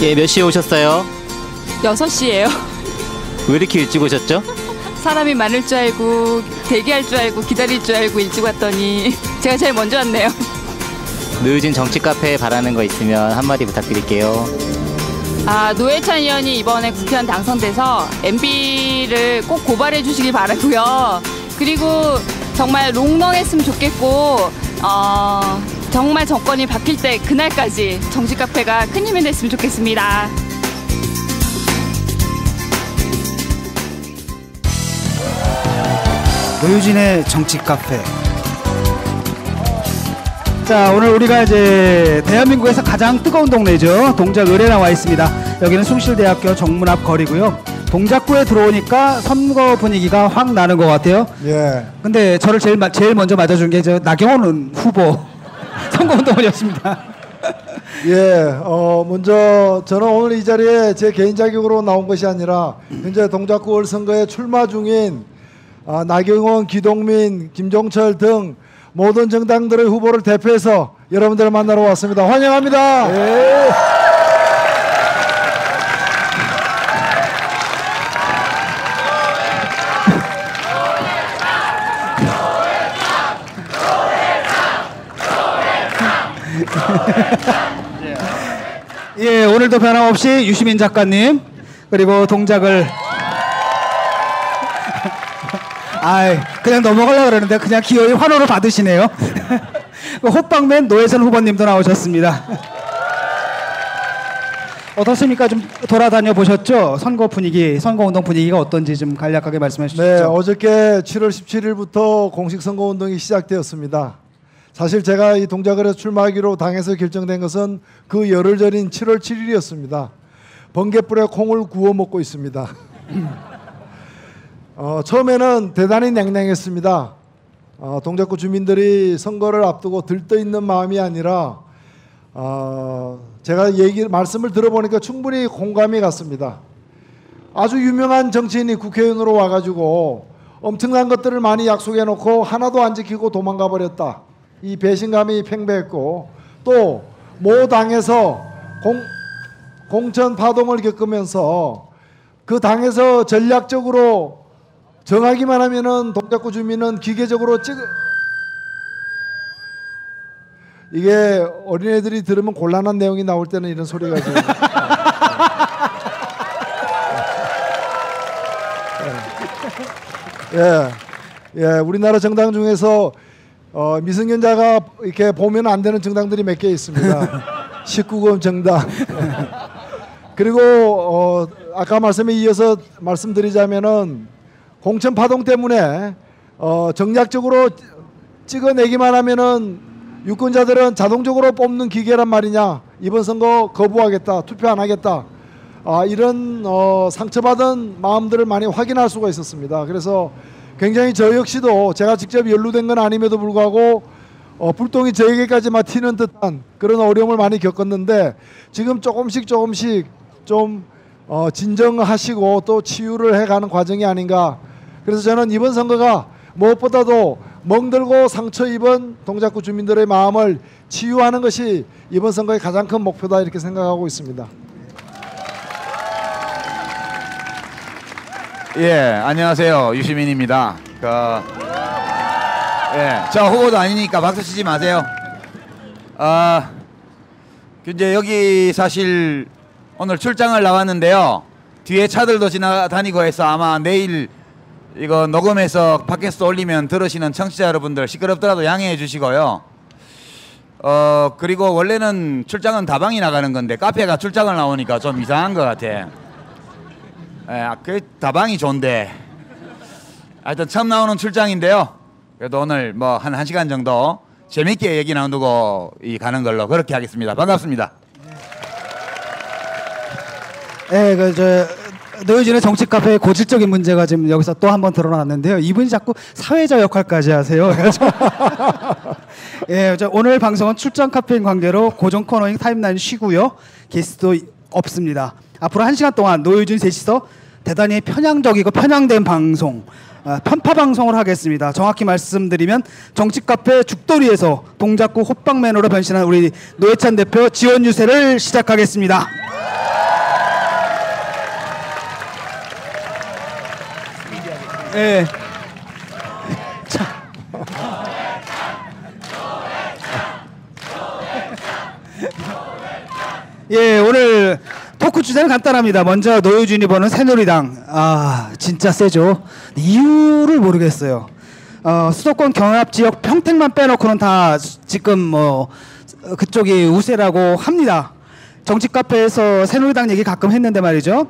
예, 몇 시에 오셨어요? 6시예요. 왜 이렇게 일찍 오셨죠? 사람이 많을 줄 알고 대기할 줄 알고 기다릴 줄 알고 일찍 왔더니 제가 제일 먼저 왔네요. 노유진 정치 카페에 바라는 거 있으면 한마디 부탁드릴게요. 노회찬 의원이 이번에 국회의원 당선돼서 MB를 꼭 고발해 주시길 바라고요. 그리고 정말 롱런했으면 좋겠고 정말 정권이 바뀔 때 그날까지 정치 카페가 큰 힘이 됐으면 좋겠습니다. 노유진의 정치 카페. 자, 오늘 우리가 이제 대한민국에서 가장 뜨거운 동네죠. 동작을에 나와 있습니다. 여기는 숭실대학교 정문 앞 거리고요. 동작구에 들어오니까 선거 분위기가 확 나는 것 같아요. 예. 근데 저를 제일 먼저 맞아준 게 저 나경원 후보 선거운동원이었습니다. 예. 먼저 저는 오늘 이 자리에 제 개인 자격으로 나온 것이 아니라 현재 동작구 선거에 출마 중인 나경원, 기동민, 김종철 등 모든 정당들의 후보를 대표해서 여러분들을 만나러 왔습니다. 환영합니다. 예. 예, 오늘도 변함없이 유시민 작가님 그리고 동작을 그냥 넘어가려고 그러는데 그냥 기어이 환호를 받으시네요. 호빵맨 노회찬 후보님도 나오셨습니다. 어떻습니까? 좀 돌아다녀 보셨죠? 선거 분위기, 선거운동 분위기가 어떤지 좀 간략하게 말씀해 주시죠. 네, 어저께 7월 17일부터 공식 선거운동이 시작되었습니다. 사실 제가 이 동작을에 출마하기로 당에서 결정된 것은 그 열흘 전인 7월 7일이었습니다. 번개불에 콩을 구워 먹고 있습니다. 처음에는 대단히 냉랭했습니다. 동작구 주민들이 선거를 앞두고 들떠있는 마음이 아니라 제가 말씀을 들어보니까 충분히 공감이 갔습니다. 아주 유명한 정치인이 국회의원으로 와가지고 엄청난 것들을 많이 약속해놓고 하나도 안 지키고 도망가 버렸다. 이 배신감이 팽배했고 또 모 당에서 공천 파동을 겪으면서 그 당에서 전략적으로 정하기만 하면은 동작구 주민은 기계적으로 이게 어린애들이 들으면 곤란한 내용이 나올 때는 이런 소리가 좀 예, 우리나라 정당 중에서 미성년자가 이렇게 보면 안 되는 정당들이 몇 개 있습니다. 19금 정당. 그리고 아까 말씀에 이어서 말씀드리자면은 공천 파동 때문에 정략적으로 찍어내기만 하면은 유권자들은 자동적으로 뽑는 기계란 말이냐. 이번 선거 거부하겠다. 투표 안 하겠다. 이런 상처받은 마음들을 많이 확인할 수가 있었습니다. 그래서 굉장히 저 역시도 제가 직접 연루된 건 아님에도 불구하고 불똥이 저에게까지만 튀는 듯한 그런 어려움을 많이 겪었는데 지금 조금씩 좀 진정하시고 또 치유를 해가는 과정이 아닌가. 그래서 저는 이번 선거가 무엇보다도 멍들고 상처 입은 동작구 주민들의 마음을 치유하는 것이 이번 선거의 가장 큰 목표다 이렇게 생각하고 있습니다. 예, 안녕하세요. 유시민입니다. 저 후보도 아니니까 박수 치지 마세요. 이제 여기 사실 오늘 출장을 나왔는데요. 뒤에 차들도 지나다니고 해서 아마 내일 이거 녹음해서 팟캐스트 올리면 들으시는 청취자 여러분들 시끄럽더라도 양해해 주시고요. 그리고 원래는 출장은 다방이 나가는 건데 카페가 출장을 나오니까 좀 이상한 것 같아. 그 다방이 좋은데 하여튼 처음 나오는 출장인데요. 그래도 오늘 뭐 한 1시간 정도 재밌게 얘기 나누고 가는 걸로 그렇게 하겠습니다. 반갑습니다. 노유진의 정치 카페의 고질적인 문제가 지금 여기서 또 한 번 드러났는데요. 이분이 자꾸 사회자 역할까지 하세요. 오늘 방송은 출장 카페인 관계로 고정 코너인 타임라인 쉬고요. 게스트도 없습니다. 앞으로 1시간 동안 노유진 셋이서 대단히 편향적이고 편향된 방송, 편파 방송을 하겠습니다. 정확히 말씀드리면 정치 카페 죽돌이에서 동작구 호빵맨으로 변신한 우리 노회찬 대표 지원 유세를 시작하겠습니다. 예. 자. 예, 오늘 토크 주제는 간단합니다. 먼저 노유준이 보는 새누리당. 아, 진짜 세죠. 이유를 모르겠어요. 수도권 경합 지역 평택만 빼놓고는 다 지금 뭐 그쪽이 우세라고 합니다. 정치 카페에서 새누리당 얘기 가끔 했는데 말이죠.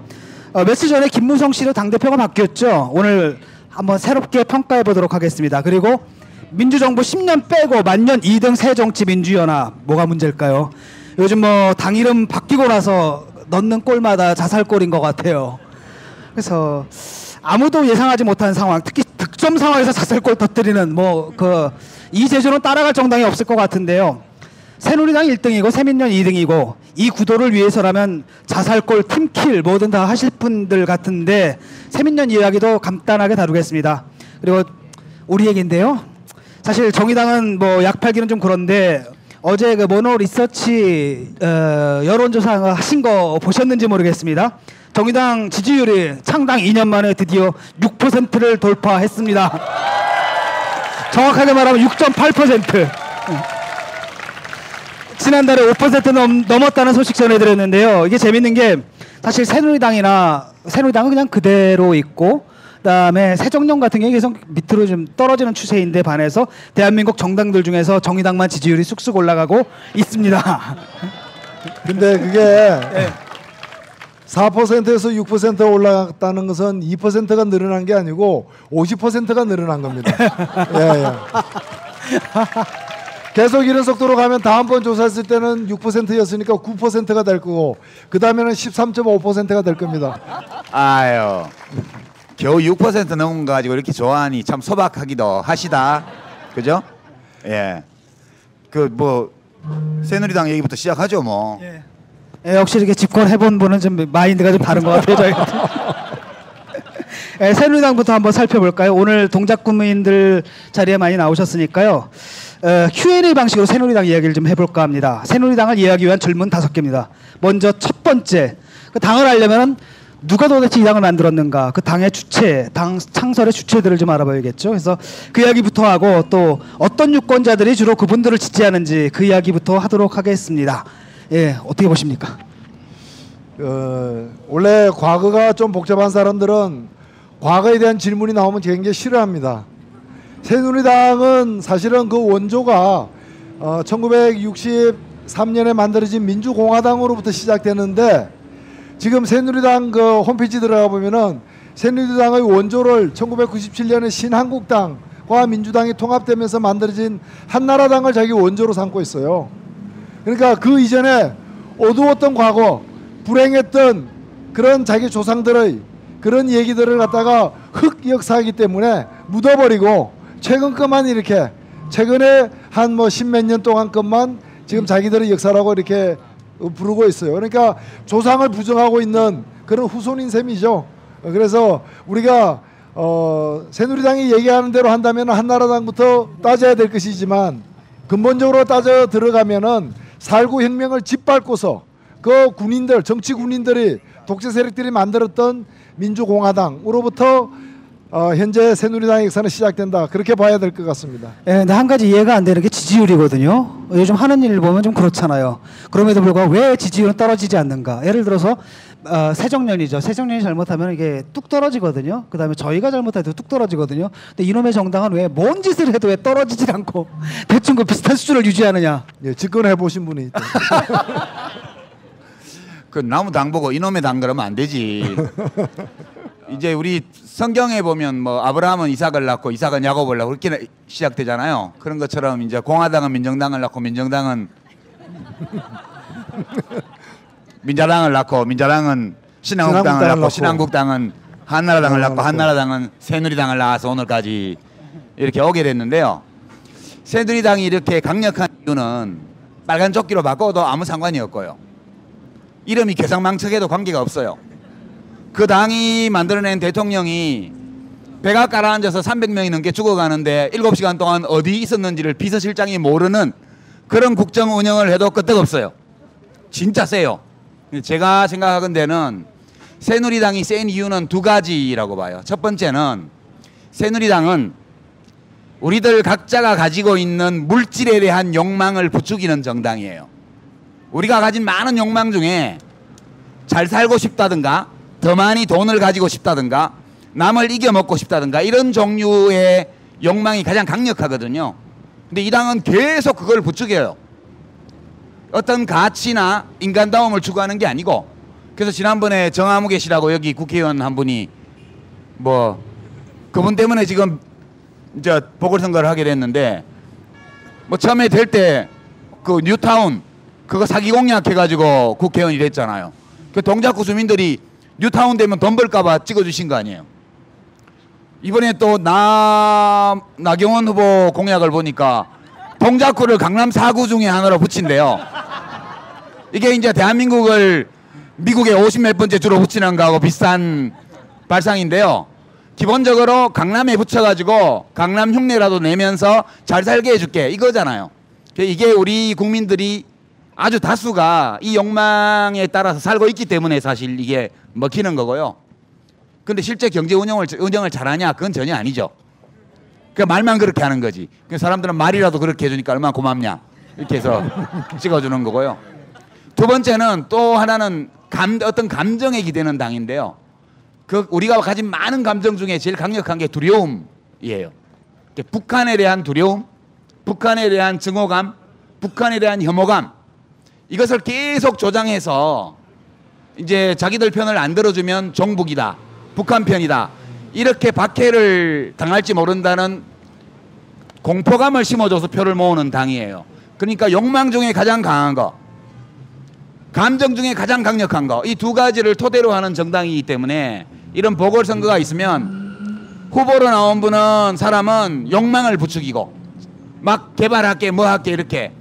며칠 전에 김무성 씨로 당대표가 바뀌었죠. 오늘 한번 새롭게 평가해 보도록 하겠습니다. 그리고 민주정부 10년 빼고 만년 2등 새정치민주연합 뭐가 문제일까요? 요즘 뭐 당 이름 바뀌고 나서 넣는 골마다 자살골인 것 같아요. 그래서 아무도 예상하지 못한 상황, 특히 득점 상황에서 자살골 터뜨리는 뭐 이 제조는 따라갈 정당이 없을 것 같은데요. 새누리당 1등이고 새민련 2등이고 이 구도를 위해서라면 자살골, 팀킬 뭐든 다 하실 분들 같은데 새민련 이야기도 간단하게 다루겠습니다. 그리고 우리 얘기인데요. 사실 정의당은 뭐 약 팔기는 좀 그런데 어제 그 모노 리서치 여론조사 하신 거 보셨는지 모르겠습니다. 정의당 지지율이 창당 2년 만에 드디어 6%를 돌파했습니다. 정확하게 말하면 6.8%. 지난달에 5% 넘었다는 소식 전해드렸는데요. 이게 재밌는 게 사실 새누리당은 그냥 그대로 있고 그다음에 새정령 같은 경우 계속 밑으로 좀 떨어지는 추세인데 반해서 대한민국 정당들 중에서 정의당만 지지율이 쑥쑥 올라가고 있습니다. 근데 그게 4%에서 6% 올라갔다는 것은 2%가 늘어난 게 아니고 50%가 늘어난 겁니다. 예. 계속 이런 속도로 가면 다음번 조사했을 때는 6%였으니까 9%가 될 거고 그 다음에는 13.5%가 될 겁니다. 아유, 겨우 6% 넘은 거 가지고 이렇게 좋아하니 참 소박하기도 하시다. 그죠? 예. 그 뭐 새누리당 얘기부터 시작하죠 뭐. 예. 예, 역시 이렇게 집권해본 분은 좀 마인드가 좀 다른 것 같아요. 저희. 예, 새누리당부터 한번 살펴볼까요? 오늘 동작구민들 자리에 많이 나오셨으니까요. Q&A 방식으로 새누리당 이야기를 좀 해볼까 합니다. 새누리당을 이해하기 위한 질문 5개입니다. 먼저 첫 번째, 그 당을 알려면 누가 도대체 이 당을 만들었는가, 그 당의 주체, 당 창설의 주체들을 좀 알아봐야겠죠. 그래서 그 이야기부터 하고 또 어떤 유권자들이 주로 그분들을 지지하는지 그 이야기부터 하도록 하겠습니다. 예, 어떻게 보십니까? 원래 과거가 좀 복잡한 사람들은 과거에 대한 질문이 나오면 굉장히 싫어합니다. 새누리당은 사실은 그 원조가 1963년에 만들어진 민주공화당으로부터 시작되는데 지금 새누리당 그 홈페이지 들어가 보면은 새누리당의 원조를 1997년에 신한국당과 민주당이 통합되면서 만들어진 한나라당을 자기 원조로 삼고 있어요. 그러니까 그 이전에 어두웠던 과거, 불행했던 그런 자기 조상들의 그런 얘기들을 갖다가 흑역사이기 때문에 묻어버리고 최근 것만 이렇게 최근에 한 뭐 십몇 년 동안 것만 지금 자기들의 역사라고 이렇게 부르고 있어요. 그러니까 조상을 부정하고 있는 그런 후손인 셈이죠. 그래서 우리가 새누리당이 얘기하는 대로 한다면 한나라당부터 따져야 될 것이지만 근본적으로 따져 들어가면은 살구 혁명을 짓밟고서 그 군인들, 정치 군인들이 독재 세력들이 만들었던 민주공화당으로부터 현재 새누리당의 역사는 시작된다. 그렇게 봐야 될 것 같습니다. 예, 근데 한 가지 이해가 안 되는 게 지지율이거든요. 요즘 하는 일 보면 좀 그렇잖아요. 그럼에도 불구하고 왜 지지율은 떨어지지 않는가? 예를 들어서 새정년이죠. 새정년이 잘못하면 이게 뚝 떨어지거든요. 그다음에 저희가 잘못해도 뚝 떨어지거든요. 근데 이놈의 정당은 왜 뭔 짓을 해도 왜 떨어지질 않고 대충 그 비슷한 수준을 유지하느냐? 예, 집권해 보신 분이 있다. 그 나무 당 보고 이놈의 당 그러면 안 되지. 이제 우리 성경에 보면 뭐 아브라함은 이삭을 낳고 이삭은 야곱을 낳고 그렇게 시작되잖아요. 그런 것처럼 이제 공화당은 민정당을 낳고 민정당은 민자당을 낳고 민자당은 신한국당을 낳고 신한국당은 한나라당을 낳고 한나라당은 새누리당을 낳아서 오늘까지 이렇게 오게 됐는데요. 새누리당이 이렇게 강력한 이유는 빨간 조끼로 바꿔도 아무 상관이 없고요. 이름이 괴상망측해도 관계가 없어요. 그 당이 만들어낸 대통령이 배가 깔아앉아서 300명이 넘게 죽어가는데 7시간 동안 어디 있었는지를 비서실장이 모르는 그런 국정 운영을 해도 끄떡없어요. 진짜 세요. 제가 생각하건대는 새누리당이 센 이유는 두 가지라고 봐요. 첫 번째는 새누리당은 우리들 각자가 가지고 있는 물질에 대한 욕망을 부추기는 정당이에요. 우리가 가진 많은 욕망 중에 잘 살고 싶다든가 더 많이 돈을 가지고 싶다든가 남을 이겨먹고 싶다든가 이런 종류의 욕망이 가장 강력하거든요. 근데 이 당은 계속 그걸 부추겨요. 어떤 가치나 인간다움을 추구하는 게 아니고. 그래서 지난번에 정아무개 씨라고 여기 국회의원 한 분이 뭐 그분 때문에 지금 이제 보궐선거를 하게 됐는데 뭐 처음에 될 때 그 뉴타운 그거 사기 공약 해가지고 국회의원이 됐잖아요. 그 동작구 주민들이 뉴타운 되면 돈 벌까봐 찍어주신 거 아니에요. 이번에 또 나경원 후보 공약을 보니까 동작구를 강남 4구 중에 하나로 붙인대요. 이게 이제 대한민국을 미국의 50몇 번째 주로 붙이는 거하고 비슷한 발상인데요. 기본적으로 강남에 붙여가지고 강남 흉내라도 내면서 잘 살게 해줄게 이거잖아요. 이게 우리 국민들이 아주 다수가 이 욕망에 따라서 살고 있기 때문에 사실 이게 먹히는 거고요. 근데 실제 경제 운영을 잘하냐? 그건 전혀 아니죠. 그 말만 그렇게 하는 거지. 그 사람들은 말이라도 그렇게 해주니까 얼마나 고맙냐 이렇게 해서 찍어주는 거고요. 두 번째는 또 하나는 어떤 감정에 기대는 당인데요. 그 우리가 가진 많은 감정 중에 제일 강력한 게 두려움이에요. 북한에 대한 두려움, 북한에 대한 증오감, 북한에 대한 혐오감 이것을 계속 조장해서 이제 자기들 편을 안 들어주면 종북이다, 북한 편이다 이렇게 박해를 당할지 모른다는 공포감을 심어줘서 표를 모으는 당이에요. 그러니까 욕망 중에 가장 강한 거, 감정 중에 가장 강력한 거, 이 두 가지를 토대로 하는 정당이기 때문에 이런 보궐선거가 있으면 후보로 나온 사람은 욕망을 부추기고 막 개발할게 뭐 할게 이렇게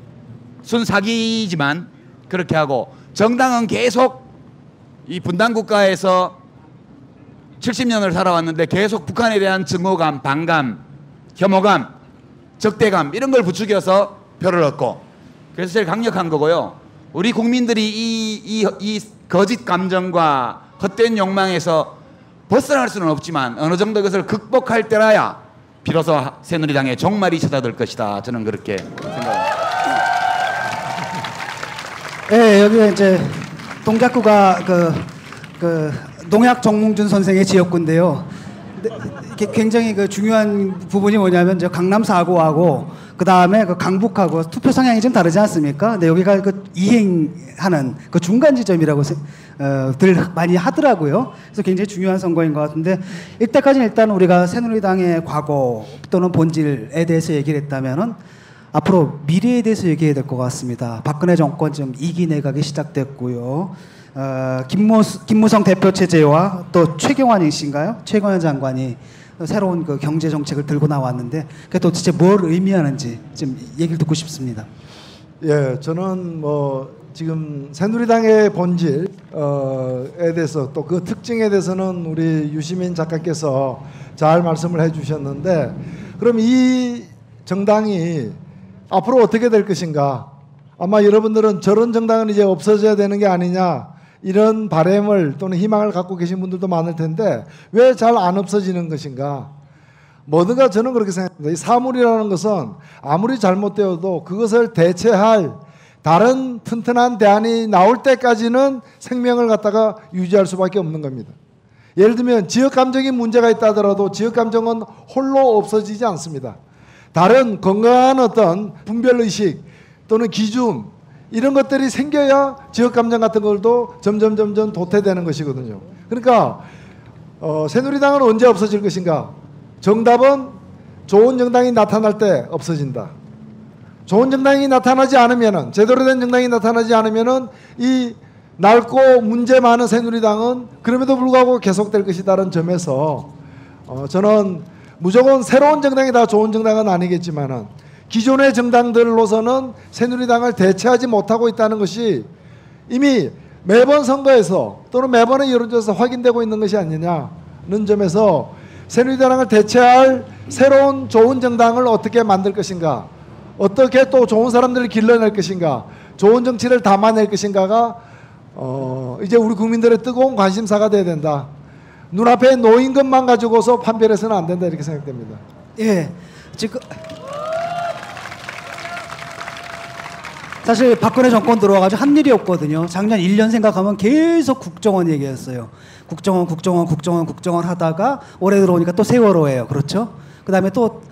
순사기지만 그렇게 하고, 정당은 계속 이 분단국가에서 70년을 살아왔는데 계속 북한에 대한 증오감, 반감, 혐오감, 적대감 이런 걸 부추겨서 표를 얻고, 그래서 제일 강력한 거고요. 우리 국민들이 이 거짓 감정과 헛된 욕망에서 벗어날 수는 없지만 어느 정도 그것을 극복할 때라야 비로소 새누리당의 종말이 찾아들 것이다. 저는 그렇게 생각합니다. 네, 여기가 이제 동작구가 그 농약 정몽준 선생의 지역구인데요. 근데 굉장히 그 중요한 부분이 뭐냐면 이제 강남 4구하고 그 다음에 그 강북하고 투표 성향이 좀 다르지 않습니까? 근데 여기가 그 이행하는 그 중간 지점이라고 들 많이 하더라고요. 그래서 굉장히 중요한 선거인 것 같은데, 이때까지는 일단 우리가 새누리당의 과거 또는 본질에 대해서 얘기를 했다면은 앞으로 미래에 대해서 얘기해야 될 것 같습니다. 박근혜 정권 좀 2기 내각이 시작됐고요. 김무성 대표 체제와 또 최경환 씨인가요? 최경환 장관이 새로운 그 경제 정책을 들고 나왔는데 그게 도대체 뭘 의미하는지 좀 얘기를 듣고 싶습니다. 예, 저는 뭐 지금 새누리당의 본질에 대해서 또 그 특징에 대해서는 우리 유시민 작가께서 잘 말씀을 해주셨는데, 그럼 이 정당이 앞으로 어떻게 될 것인가? 아마 여러분들은 저런 정당은 이제 없어져야 되는 게 아니냐 이런 바람을 또는 희망을 갖고 계신 분들도 많을 텐데 왜 잘 안 없어지는 것인가? 뭐든가 저는 그렇게 생각합니다. 이 사물이라는 것은 아무리 잘못되어도 그것을 대체할 다른 튼튼한 대안이 나올 때까지는 생명을 갖다가 유지할 수밖에 없는 겁니다. 예를 들면 지역감정이 문제가 있다 하더라도 지역감정은 홀로 없어지지 않습니다. 다른 건강한 어떤 분별의식 또는 기준 이런 것들이 생겨야 지역감정 같은 것도 점점 도태되는 것이거든요. 그러니까 새누리당은 언제 없어질 것인가? 정답은 좋은 정당이 나타날 때 없어진다. 좋은 정당이 나타나지 않으면은, 제대로 된 정당이 나타나지 않으면은 이 낡고 문제 많은 새누리당은 그럼에도 불구하고 계속될 것이다라는 점에서 저는 무조건 새로운 정당이 다 좋은 정당은 아니겠지만은 기존의 정당들로서는 새누리당을 대체하지 못하고 있다는 것이 이미 매번 선거에서 또는 매번의 여론조사에서 확인되고 있는 것이 아니냐는 점에서 새누리당을 대체할 새로운 좋은 정당을 어떻게 만들 것인가, 어떻게 또 좋은 사람들을 길러낼 것인가, 좋은 정치를 담아낼 것인가가 이제 우리 국민들의 뜨거운 관심사가 돼야 된다. 눈앞에 놓인 것만 가지고서 판별해서는 안 된다 이렇게 생각됩니다. 예, 지금 사실 박근혜 정권 들어와가지고 한 일이 없거든요. 작년 1년 생각하면 계속 국정원 얘기했어요. 국정원 하다가 올해 들어오니까 또 세월호예요. 그렇죠? 그 다음에 또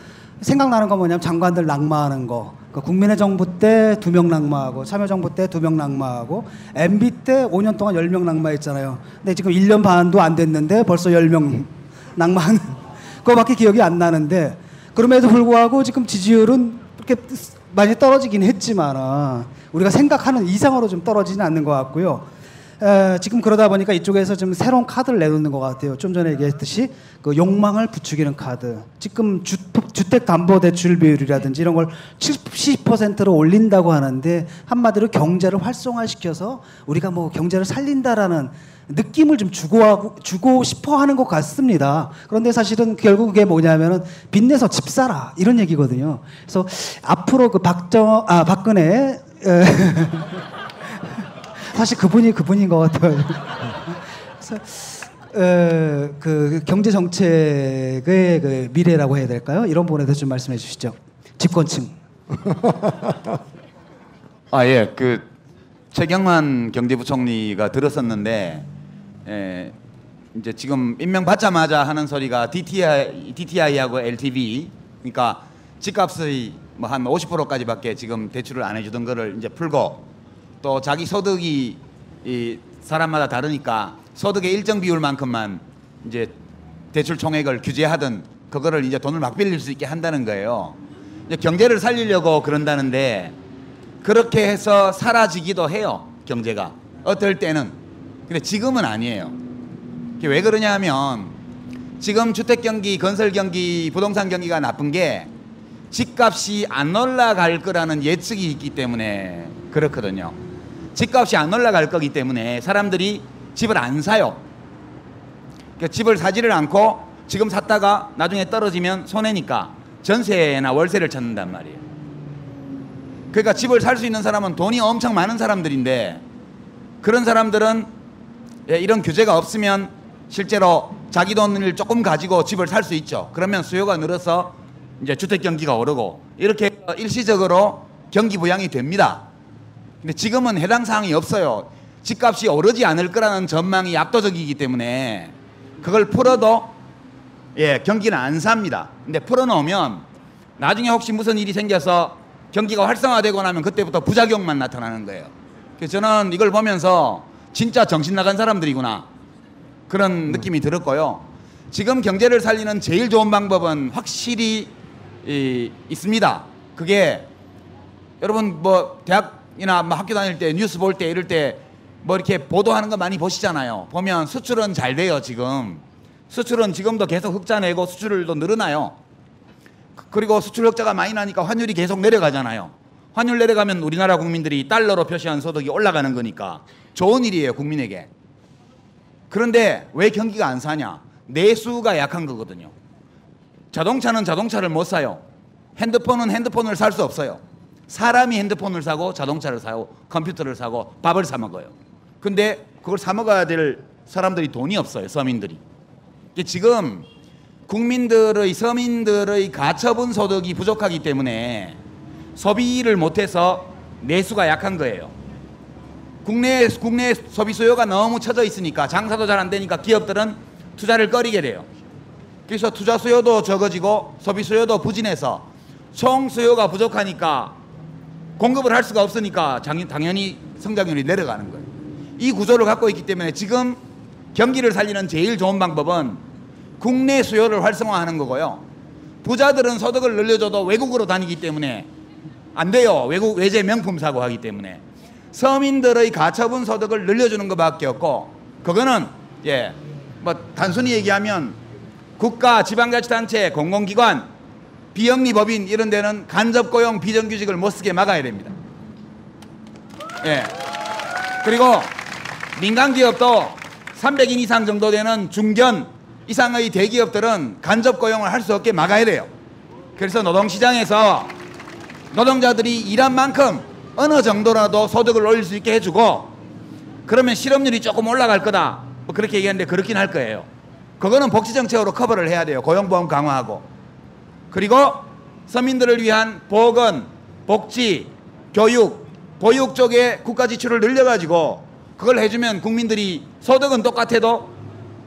생각나는 건 뭐냐면 장관들 낙마하는 거. 그러니까 국민의 정부 때 2명 낙마하고 참여정부 때 2명 낙마하고 MB 때 5년 동안 10명 낙마했잖아요. 근데 지금 1년 반도 안 됐는데 벌써 10명 낙마하는 그거밖에 기억이 안 나는데 그럼에도 불구하고 지금 지지율은 이렇게 많이 떨어지긴 했지만 우리가 생각하는 이상으로 좀 떨어지지는 않는 것 같고요. 지금 그러다 보니까 이쪽에서 좀 새로운 카드를 내놓는 것 같아요. 좀 전에 얘기했듯이 그 욕망을 부추기는 카드. 지금 주택담보대출 비율이라든지 이런 걸 70%로 올린다고 하는데 한마디로 경제를 활성화시켜서 우리가 뭐 경제를 살린다라는 느낌을 좀 주고 싶어 하는 것 같습니다. 그런데 사실은 결국 그게 뭐냐면은 빚내서 집 사라 이런 얘기거든요. 그래서 앞으로 그 박근혜 사실 그분인 것 같아요. 그래서 그 경제 정책의 그 미래라고 해야 될까요? 이런 부분에 대해서 좀 말씀해 주시죠. 집권층. 예, 그 최경환 경제부총리가 들었었는데, 이제 지금 임명받자마자 하는 소리가 DTI하고 LTV, 그러니까 집값의 뭐 한 50%까지밖에 지금 대출을 안 해주던 거를 이제 풀고, 또 자기 소득이 이 사람마다 다르니까 소득의 일정 비율만큼만 이제 대출 총액을 규제하든 그거를 이제 돈을 막 빌릴 수 있게 한다는 거예요. 이제 경제를 살리려고 그런다는데 그렇게 해서 사라지기도 해요. 경제가 어떨 때는. 근데 지금은 아니에요. 왜 그러냐 하면 지금 주택 경기, 건설 경기, 부동산 경기가 나쁜 게 집값이 안 올라갈 거라는 예측이 있기 때문에 그렇거든요. 집값이 안 올라갈 거기 때문에 사람들이 집을 안 사요. 그러니까 집을 사지를 않고 지금 샀다가 나중에 떨어지면 손해니까 전세나 월세를 찾는단 말이에요. 그러니까 집을 살 수 있는 사람은 돈이 엄청 많은 사람들인데 그런 사람들은 이런 규제가 없으면 실제로 자기 돈을 조금 가지고 집을 살 수 있죠. 그러면 수요가 늘어서 이제 주택 경기가 오르고 이렇게 일시적으로 경기 부양이 됩니다. 근데 지금은 해당 사항이 없어요. 집값이 오르지 않을 거라는 전망이 압도적이기 때문에 그걸 풀어도 경기는 안 삽니다. 근데 풀어놓으면 나중에 혹시 무슨 일이 생겨서 경기가 활성화되고 나면 그때부터 부작용만 나타나는 거예요. 그래서 저는 이걸 보면서 진짜 정신 나간 사람들이구나 그런 느낌이 들었고요. 지금 경제를 살리는 제일 좋은 방법은 확실히 있습니다. 그게 여러분 뭐 대학이나 뭐 학교 다닐 때 뉴스 볼 때 이럴 때 뭐 이렇게 보도하는 거 많이 보시잖아요. 보면 수출은 잘 돼요. 지금 수출은 지금도 계속 흑자 내고 수출도 늘어나요. 그리고 수출 흑자가 많이 나니까 환율이 계속 내려가잖아요. 환율 내려가면 우리나라 국민들이 달러로 표시한 소득이 올라가는 거니까 좋은 일이에요. 국민에게. 그런데 왜 경기가 안 사냐? 내수가 약한 거거든요. 자동차는 자동차를 못 사요. 핸드폰은 핸드폰을 살 수 없어요. 사람이 핸드폰을 사고 자동차를 사고 컴퓨터를 사고 밥을 사 먹어요. 근데 그걸 사 먹어야 될 사람들이 돈이 없어요. 서민들이. 지금 서민들의 가처분 소득이 부족하기 때문에 소비를 못해서 내수가 약한 거예요. 국내 소비 수요가 너무 처져 있으니까 장사도 잘 안 되니까 기업들은 투자를 꺼리게 돼요. 그래서 투자 수요도 적어지고 소비 수요도 부진해서 총 수요가 부족하니까 공급을 할 수가 없으니까 당연히 성장률이 내려가는 거예요. 이 구조를 갖고 있기 때문에 지금 경기를 살리는 제일 좋은 방법은 국내 수요를 활성화하는 거고요. 부자들은 소득을 늘려줘도 외국으로 다니기 때문에 안 돼요. 외제 명품 사고 하기 때문에. 서민들의 가처분 소득을 늘려주는 것밖에 없고 그거는 뭐 단순히 얘기하면 국가, 지방자치단체, 공공기관, 비영리법인 이런 데는 간접고용, 비정규직을 못 쓰게 막아야 됩니다. 그리고 민간기업도 300인 이상 정도 되는 중견 이상의 대기업들은 간접고용을 할 수 없게 막아야 돼요. 그래서 노동시장에서 노동자들이 일한 만큼 어느 정도라도 소득을 올릴 수 있게 해주고 그러면 실업률이 조금 올라갈 거다 뭐 그렇게 얘기하는데 그렇긴 할 거예요. 그거는 복지 정책으로 커버를 해야 돼요. 고용보험 강화하고. 그리고 서민들을 위한 보건, 복지, 교육, 보육 쪽에 국가 지출을 늘려가지고 그걸 해주면 국민들이 소득은 똑같아도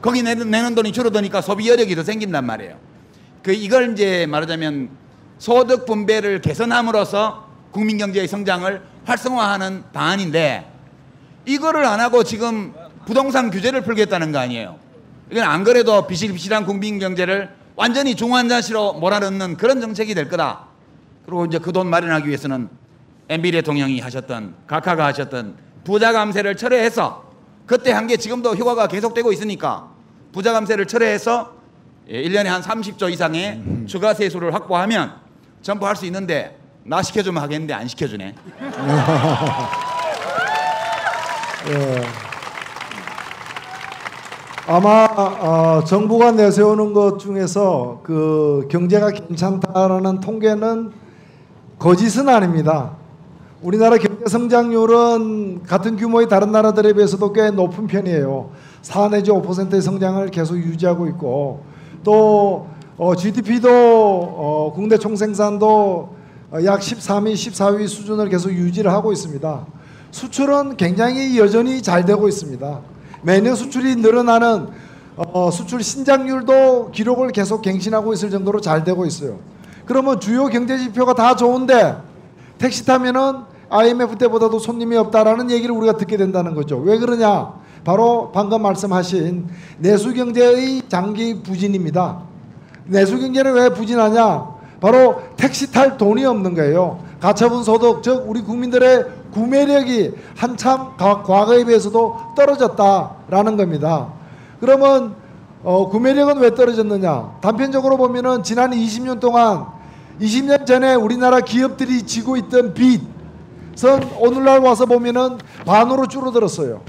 거기 내는 돈이 줄어드니까 소비 여력이 더 생긴단 말이에요. 이걸 이제 말하자면 소득 분배를 개선함으로써 국민 경제의 성장을 활성화하는 방안인데 이거를 안 하고 지금 부동산 규제를 풀겠다는 거 아니에요. 이건 안 그래도 비실비실한 국민 경제를 완전히 중환자시로 몰아넣는 그런 정책이 될 거다. 그리고 이제 그 돈 마련하기 위해서는 MB 대통령이 하셨던 각하가 하셨던 부자 감세를 철회해서 그때 한 게 지금도 효과가 계속되고 있으니까 부자 감세를 철회해서 1년에 한 30조 이상의 추가 세수를 확보하면 전부 할 수 있는데 나 시켜주면 하겠는데 안 시켜주네. 예. 아마 정부가 내세우는 것 중에서 그 경제가 괜찮다라는 통계는 거짓은 아닙니다. 우리나라 경제 성장률은 같은 규모의 다른 나라들에 비해서도 꽤 높은 편이에요. 4 내지 5%의 성장을 계속 유지하고 있고 또 GDP도 국내 총생산도 약 13위, 14위 수준을 계속 유지를 하고 있습니다. 수출은 굉장히 여전히 잘 되고 있습니다. 매년 수출이 늘어나는 수출 신장률도 기록을 계속 갱신하고 있을 정도로 잘 되고 있어요. 그러면 주요 경제 지표가 다 좋은데 택시 타면은 IMF 때보다도 손님이 없다라는 얘기를 우리가 듣게 된다는 거죠. 왜 그러냐? 바로 방금 말씀하신 내수경제의 장기 부진입니다. 내수경제는 왜 부진하냐? 바로 택시 탈 돈이 없는 거예요. 가처분 소득, 즉 우리 국민들의 구매력이 한참 과거에 비해서도 떨어졌다라는 겁니다. 그러면 구매력은 왜 떨어졌느냐? 단편적으로 보면은 지난 20년 동안 20년 전에 우리나라 기업들이 지고 있던 빚은 오늘날 와서 보면은 반으로 줄어들었어요.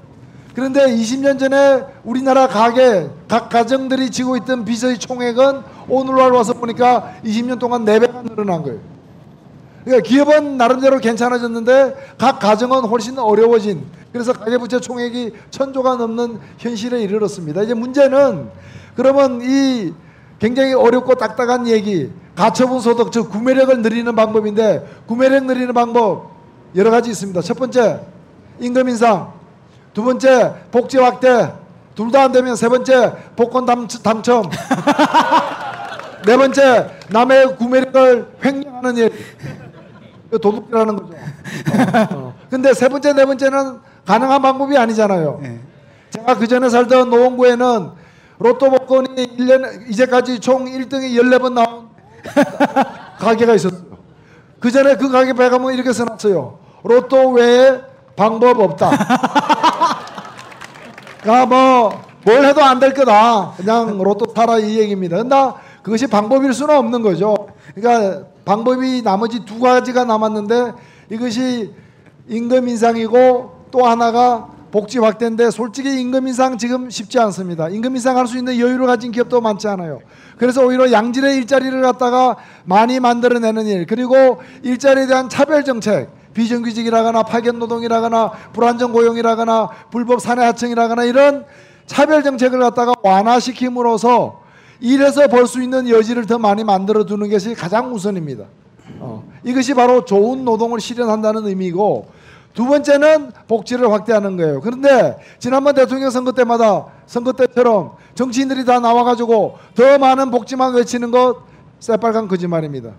그런데 20년 전에 우리나라 각 가정들이 지고 있던 빚의 총액은 오늘날 와서 보니까 20년 동안 4배가 늘어난 거예요. 그러니까 기업은 나름대로 괜찮아졌는데 각 가정은 훨씬 어려워진, 그래서 가계부채 총액이 1000조가 넘는 현실에 이르렀습니다. 이제 문제는 그러면 이 굉장히 어렵고 딱딱한 얘기, 가처분 소득, 즉 구매력을 늘리는 방법인데 구매력 늘리는 방법 여러 가지 있습니다. 첫 번째 임금 인상, 두 번째 복지 확대, 둘 다 안 되면 세 번째 복권 당첨, 네 번째 남의 구매력을 횡령하는 일, 도둑질하는 거죠. 근데 세 번째, 네 번째는 가능한 방법이 아니잖아요. 제가 그 전에 살던 노원구에는 로또 복권이 1년 이제까지 총 1등이 14번 나온 가게가 있었어요. 그 전에 그 가게 배 가면 이렇게 써놨어요. 로또 외에 방법 없다. 그러니까 뭘 해도 안 될 거다. 그냥 로또 사라 이 얘기입니다. 그러나 그것이 방법일 수는 없는 거죠. 그러니까 방법이 나머지 두 가지가 남았는데 이것이 임금 인상이고 또 하나가 복지 확대인데 솔직히 임금 인상 지금 쉽지 않습니다. 임금 인상할 수 있는 여유를 가진 기업도 많지 않아요. 그래서 오히려 양질의 일자리를 갖다가 많이 만들어내는 일, 그리고 일자리에 대한 차별 정책, 비정규직이라거나 파견 노동이라거나 불안정 고용이라거나 불법 사내 하청이라거나 이런 차별 정책을 갖다가 완화시킴으로써 일해서 벌 수 있는 여지를 더 많이 만들어 두는 것이 가장 우선입니다. 이것이 바로 좋은 노동을 실현한다는 의미고, 두 번째는 복지를 확대하는 거예요. 그런데 지난번 대통령 선거 때처럼 정치인들이 다 나와가지고 더 많은 복지만 외치는 것 새빨간 거짓말입니다.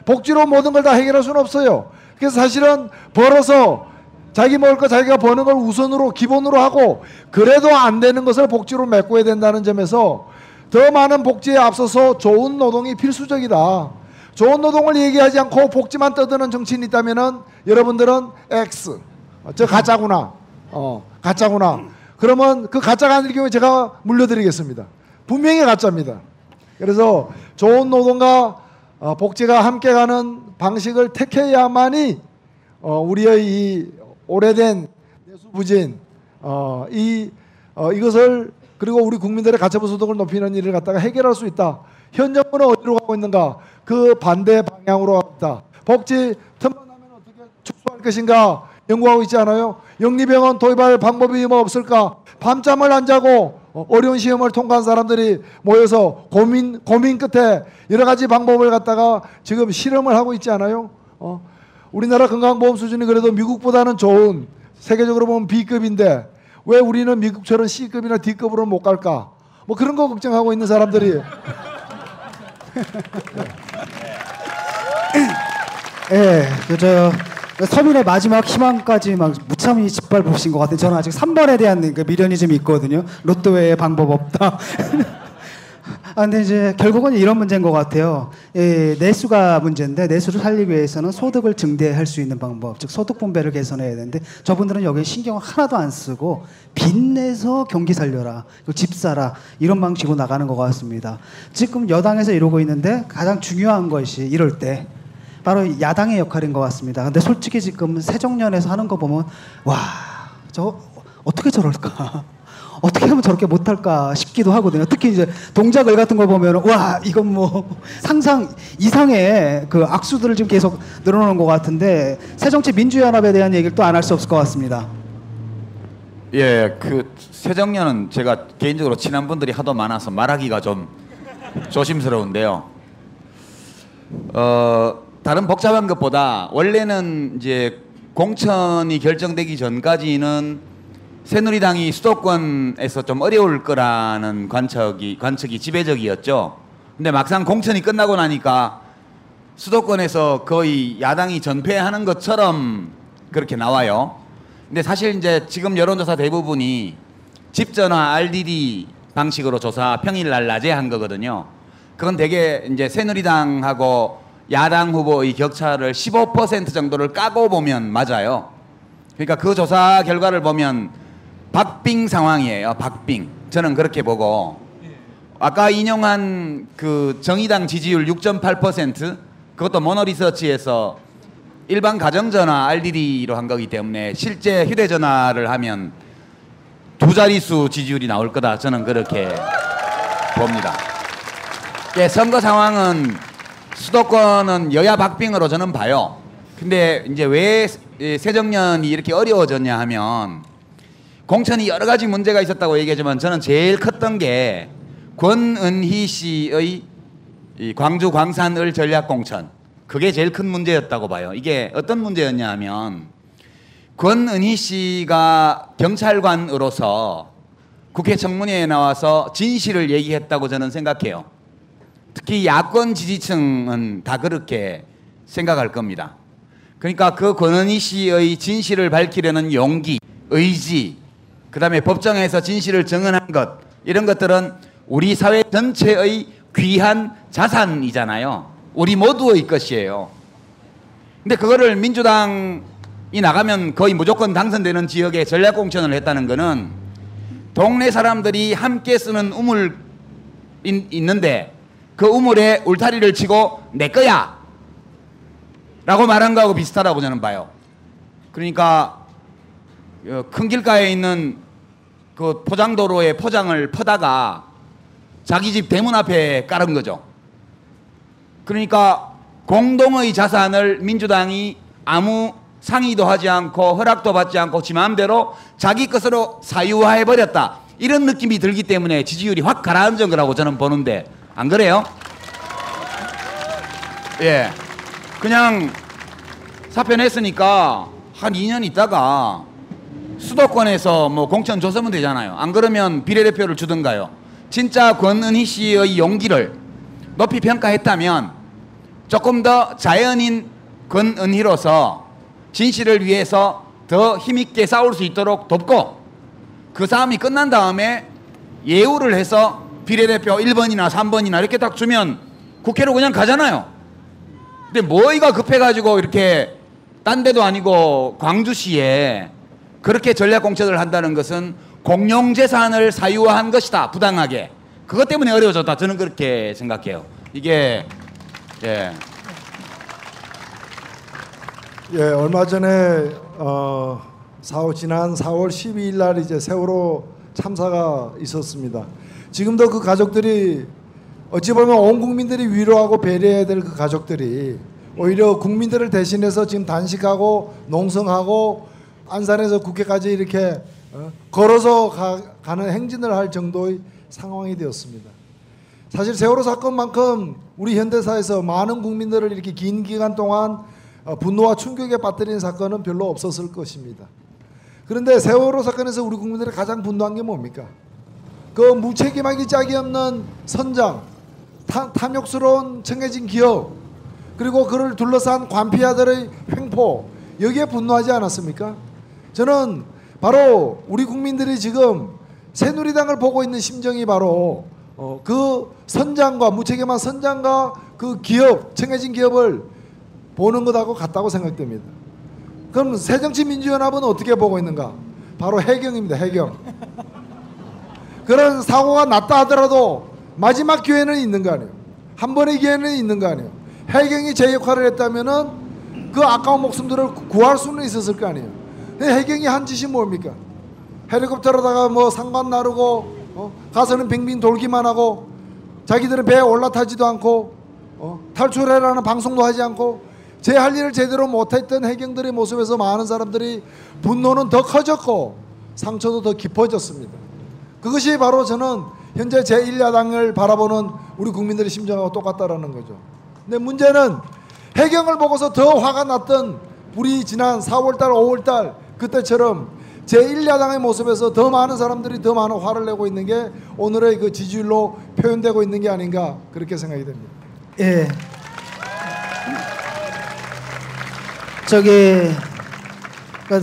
복지로 모든 걸 다 해결할 수는 없어요. 그래서 사실은 벌어서 자기 먹을 거 자기가 버는 걸 우선으로 기본으로 하고 그래도 안 되는 것을 복지로 메꿔야 된다는 점에서 더 많은 복지에 앞서서 좋은 노동이 필수적이다. 좋은 노동을 얘기하지 않고 복지만 떠드는 정치인이 있다면은 여러분들은 X, 저 가짜구나, 가짜구나. 그러면 그 가짜가 아닐 경우에 제가 물려드리겠습니다. 분명히 가짜입니다. 그래서 좋은 노동과 복지가 함께 가는 방식을 택해야만이 우리의 이 오래된 내수부진 이것을, 그리고 우리 국민들의 가처분 소득을 높이는 일을 갖다가 해결할 수 있다. 현 정부는 어디로 가고 있는가? 그 반대 방향으로 가고 있다. 복지 틈만 나면 어떻게 축소할 것인가 연구하고 있지 않아요? 영리병원 도입할 방법이 뭐 없을까? 밤잠을 안 자고 어려운 시험을 통과한 사람들이 모여서 고민 끝에 여러 가지 방법을 갖다가 지금 실험을 하고 있지 않아요? 우리나라 건강보험 수준이 그래도 미국보다는 좋은, 세계적으로 보면 B급인데 왜 우리는 미국처럼 C급이나 D급으로 못 갈까? 뭐 그런 거 걱정하고 있는 사람들이 예, 그저 서민의 마지막 희망까지 막 무참히 짓밟으신 것 같아요. 저는 아직 3번에 대한 그 미련이 좀 있거든요. 로또 외에 방법 없다. 근데 이제 결국은 이런 문제인 것 같아요. 예, 내수가 문제인데 내수를 살리기 위해서는 소득을 증대할 수 있는 방법, 즉 소득 분배를 개선해야 되는데 저분들은 여기에 신경을 하나도 안 쓰고 빚내서 경기 살려라, 집 사라 이런 방식으로 나가는 것 같습니다. 지금 여당에서 이러고 있는데 가장 중요한 것이 이럴 때 바로 야당의 역할인 것 같습니다. 근데 솔직히 지금 새정년에서 하는 거 보면 와, 저 어떻게 저럴까? 어떻게 하면 저렇게 못할까 싶기도 하거든요. 특히 이제 동작을 같은 거 보면 와, 이건 뭐 상상 이상의 그 악수들을 지금 계속 늘어놓는 것 같은데 새정치민주연합에 대한 얘기를 또 안 할 수 없을 것 같습니다. 예, 그 새정년은 제가 개인적으로 친한 분들이 하도 많아서 말하기가 좀 조심스러운데요. 다른 복잡한 것보다 원래는 이제 공천이 결정되기 전까지는 새누리당이 수도권에서 좀 어려울 거라는 관측이 지배적이었죠. 근데 막상 공천이 끝나고 나니까 수도권에서 거의 야당이 전패하는 것처럼 그렇게 나와요. 근데 사실 이제 지금 여론조사 대부분이 집전화 RDD 방식으로 조사 평일날 낮에 한 거거든요. 그건 되게 이제 새누리당하고 야당 후보의 격차를 15% 정도를 까고 보면 맞아요. 그러니까 그 조사 결과를 보면 박빙 상황이에요. 박빙. 저는 그렇게 보고 아까 인용한 그 정의당 지지율 6.8% 그것도 모노리서치에서 일반 가정전화 RDD로 한 거기 때문에 실제 휴대전화를 하면 두 자릿수 지지율이 나올 거다. 저는 그렇게 봅니다. 예, 선거 상황은 수도권은 여야 박빙으로 저는 봐요. 근데 이제 왜 새정년이 이렇게 어려워졌냐 하면 공천이 여러 가지 문제가 있었다고 얘기하지만 저는 제일 컸던 게 권은희 씨의 이 광주 광산을 전략 공천, 그게 제일 큰 문제였다고 봐요. 이게 어떤 문제였냐 하면 권은희 씨가 경찰관으로서 국회 청문회에 나와서 진실을 얘기했다고 저는 생각해요. 특히 야권 지지층은 다 그렇게 생각할 겁니다. 그러니까 그 권은희 씨의 진실을 밝히려는 용기, 의지, 그 다음에 법정에서 진실을 증언한 것, 이런 것들은 우리 사회 전체의 귀한 자산이잖아요. 우리 모두의 것이에요. 근데 그거를 민주당이 나가면 거의 무조건 당선되는 지역에 전략공천을 했다는 거는 동네 사람들이 함께 쓰는 우물 있는데 그 우물에 울타리를 치고 내 거야 라고 말한 거하고 비슷하다고 저는 봐요. 그러니까 큰 길가에 있는 그 포장도로에 포장을 퍼다가 자기 집 대문 앞에 깔은 거죠. 그러니까 공동의 자산을 민주당이 아무 상의도 하지 않고 허락도 받지 않고 지 마음대로 자기 것으로 사유화해버렸다. 이런 느낌이 들기 때문에 지지율이 확 가라앉은 거라고 저는 보는데 안 그래요? 예, 그냥 사표 냈으니까 한 2년 있다가 수도권에서 뭐 공천 줬으면 되잖아요. 안 그러면 비례대표를 주든가요. 진짜 권은희 씨의 용기를 높이 평가했다면 조금 더 자연인 권은희로서 진실을 위해서 더 힘있게 싸울 수 있도록 돕고 그 싸움이 끝난 다음에 예우를 해서 비례대표 1번이나 3번이나 이렇게 딱 주면 국회로 그냥 가잖아요. 근데 뭐이가 급해가지고 이렇게 딴 데도 아니고 광주시에 그렇게 전략공천을 한다는 것은 공용재산을 사유화한 것이다. 부당하게. 그것 때문에 어려워졌다. 저는 그렇게 생각해요. 이게 예. 예, 얼마 전에 지난 4월 12일 날 이제 세월호 참사가 있었습니다. 지금도 그 가족들이 어찌 보면 온 국민들이 위로하고 배려해야 될 그 가족들이 오히려 국민들을 대신해서 지금 단식하고 농성하고 안산에서 국회까지 이렇게 걸어서 가는 행진을 할 정도의 상황이 되었습니다. 사실 세월호 사건만큼 우리 현대사에서 많은 국민들을 이렇게 긴 기간 동안 분노와 충격에 빠뜨린 사건은 별로 없었을 것입니다. 그런데 세월호 사건에서 우리 국민들이 가장 분노한 게 뭡니까? 그 무책임하기 짝이 없는 선장, 탐욕스러운 청해진 기업, 그리고 그를 둘러싼 관피아들의 횡포, 여기에 분노하지 않았습니까? 저는 바로 우리 국민들이 지금 새누리당을 보고 있는 심정이 바로 그 선장과 무책임한 선장과 그 기업, 청해진 기업을 보는 것하고 같다고 생각됩니다. 그럼 새정치민주연합은 어떻게 보고 있는가? 바로 해경입니다. 해경. 그런 사고가 났다 하더라도 마지막 기회는 있는 거 아니에요. 한 번의 기회는 있는 거 아니에요. 해경이 제 역할을 했다면은 그 아까운 목숨들을 구할 수는 있었을 거 아니에요. 근데 해경이 한 짓이 뭡니까? 헬리콥터로다가 뭐 상관 나르고 가서는 빙빙 돌기만 하고 자기들은 배에 올라타지도 않고 탈출해라는 방송도 하지 않고 제 할 일을 제대로 못했던 해경들의 모습에서 많은 사람들이 분노는 더 커졌고 상처도 더 깊어졌습니다. 그것이 바로 저는 현재 제1야당을 바라보는 우리 국민들의 심정하고 똑같다라는 거죠. 근데 문제는 해경을 보고서 더 화가 났던 우리 지난 4월달 5월달 그때처럼 제1야당의 모습에서 더 많은 사람들이 더 많은 화를 내고 있는 게 오늘의 그 지지율로 표현되고 있는 게 아닌가 그렇게 생각이 됩니다. 예.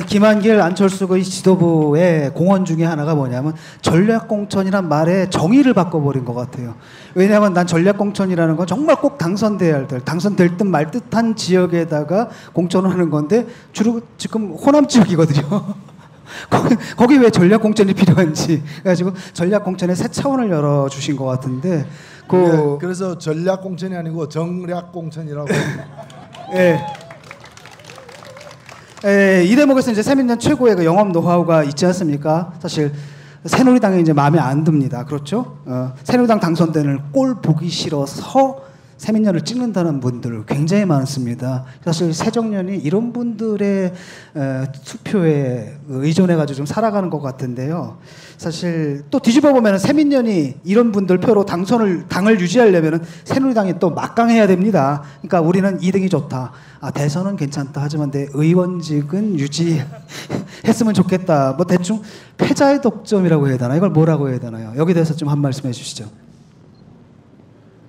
김한길 안철수의 지도부의 공헌 중에 하나가 뭐냐면 전략공천이란 말에 정의를 바꿔버린 것 같아요. 왜냐하면 난 전략공천이라는 건 정말 꼭 당선될 듯 말 듯한 지역에다가 공천을 하는 건데 주로 지금 호남 지역이거든요. 거기 왜 전략공천이 필요한지 그래가지고 전략공천의 새 차원을 열어주신 것 같은데 그래서 전략공천이 아니고 정략공천이라고 예. 이 대목에서 이제 새민년 최고의 그 영업 노하우가 있지 않습니까? 사실 새누리당이 이제 마음에 안 듭니다. 그렇죠? 새누리당 당선되는 꼴 보기 싫어서 새민년을 찍는다는 분들 굉장히 많습니다. 사실 새정년이 이런 분들의 투표에 의존해가지고 좀 살아가는 것 같은데요. 사실 또 뒤집어 보면 새민년이 이런 분들 표로 당을 유지하려면 새누리당이 또 막강해야 됩니다. 그러니까 우리는 2등이 좋다. 대선은 괜찮다. 하지만 내 의원직은 유지했으면 좋겠다. 뭐 대충 패자의 독점이라고 해야 되나? 이걸 뭐라고 해야 되나요? 여기 대해서 좀 한 말씀 해주시죠.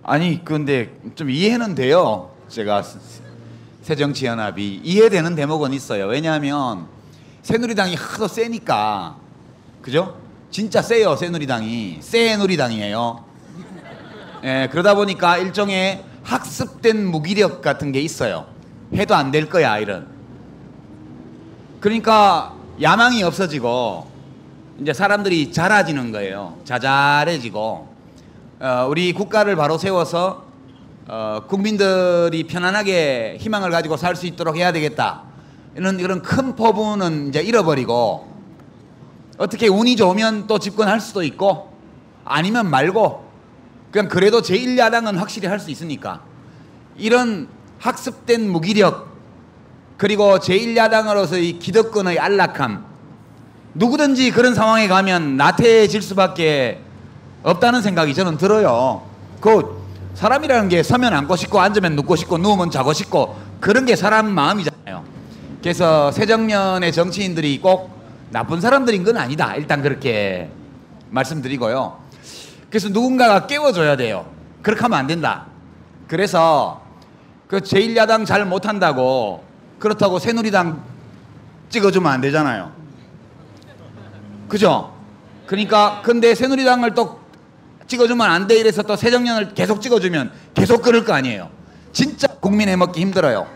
아니 근데 좀 이해는 돼요. 제가 새정치연합이 이해되는 대목은 있어요. 왜냐하면 새누리당이 하도 세니까 그죠? 진짜 세요. 새누리당이 새누리당이에요. 예, 그러다 보니까 일종의 학습된 무기력 같은 게 있어요. 해도 안 될 거야 이런. 그러니까 야망이 없어지고 이제 사람들이 자라지는 거예요. 자잘해지고 우리 국가를 바로 세워서 국민들이 편안하게 희망을 가지고 살 수 있도록 해야 되겠다. 이런 큰 포부는 이제 잃어버리고 어떻게 운이 좋으면 또 집권할 수도 있고 아니면 말고 그냥 그래도 제1야당은 확실히 할 수 있으니까 이런 학습된 무기력 그리고 제1야당으로서의 기득권의 안락함 누구든지 그런 상황에 가면 나태해질 수밖에 없다는 생각이 저는 들어요. 그 사람이라는 게 서면 앉고 싶고 앉으면 눕고 싶고 누우면 자고 싶고 그런 게 사람 마음이잖아요. 그래서 새정년의 정치인들이 꼭 나쁜 사람들인 건 아니다. 일단 그렇게 말씀드리고요. 그래서 누군가가 깨워줘야 돼요. 그렇게 하면 안 된다. 그래서 그 제1야당 잘 못한다고 그렇다고 새누리당 찍어주면 안 되잖아요. 그죠? 그러니까 근데 새누리당을 또 찍어주면 안 돼 이래서 또 새정년을 계속 찍어주면 계속 그럴 거 아니에요. 진짜 국민 해먹기 힘들어요.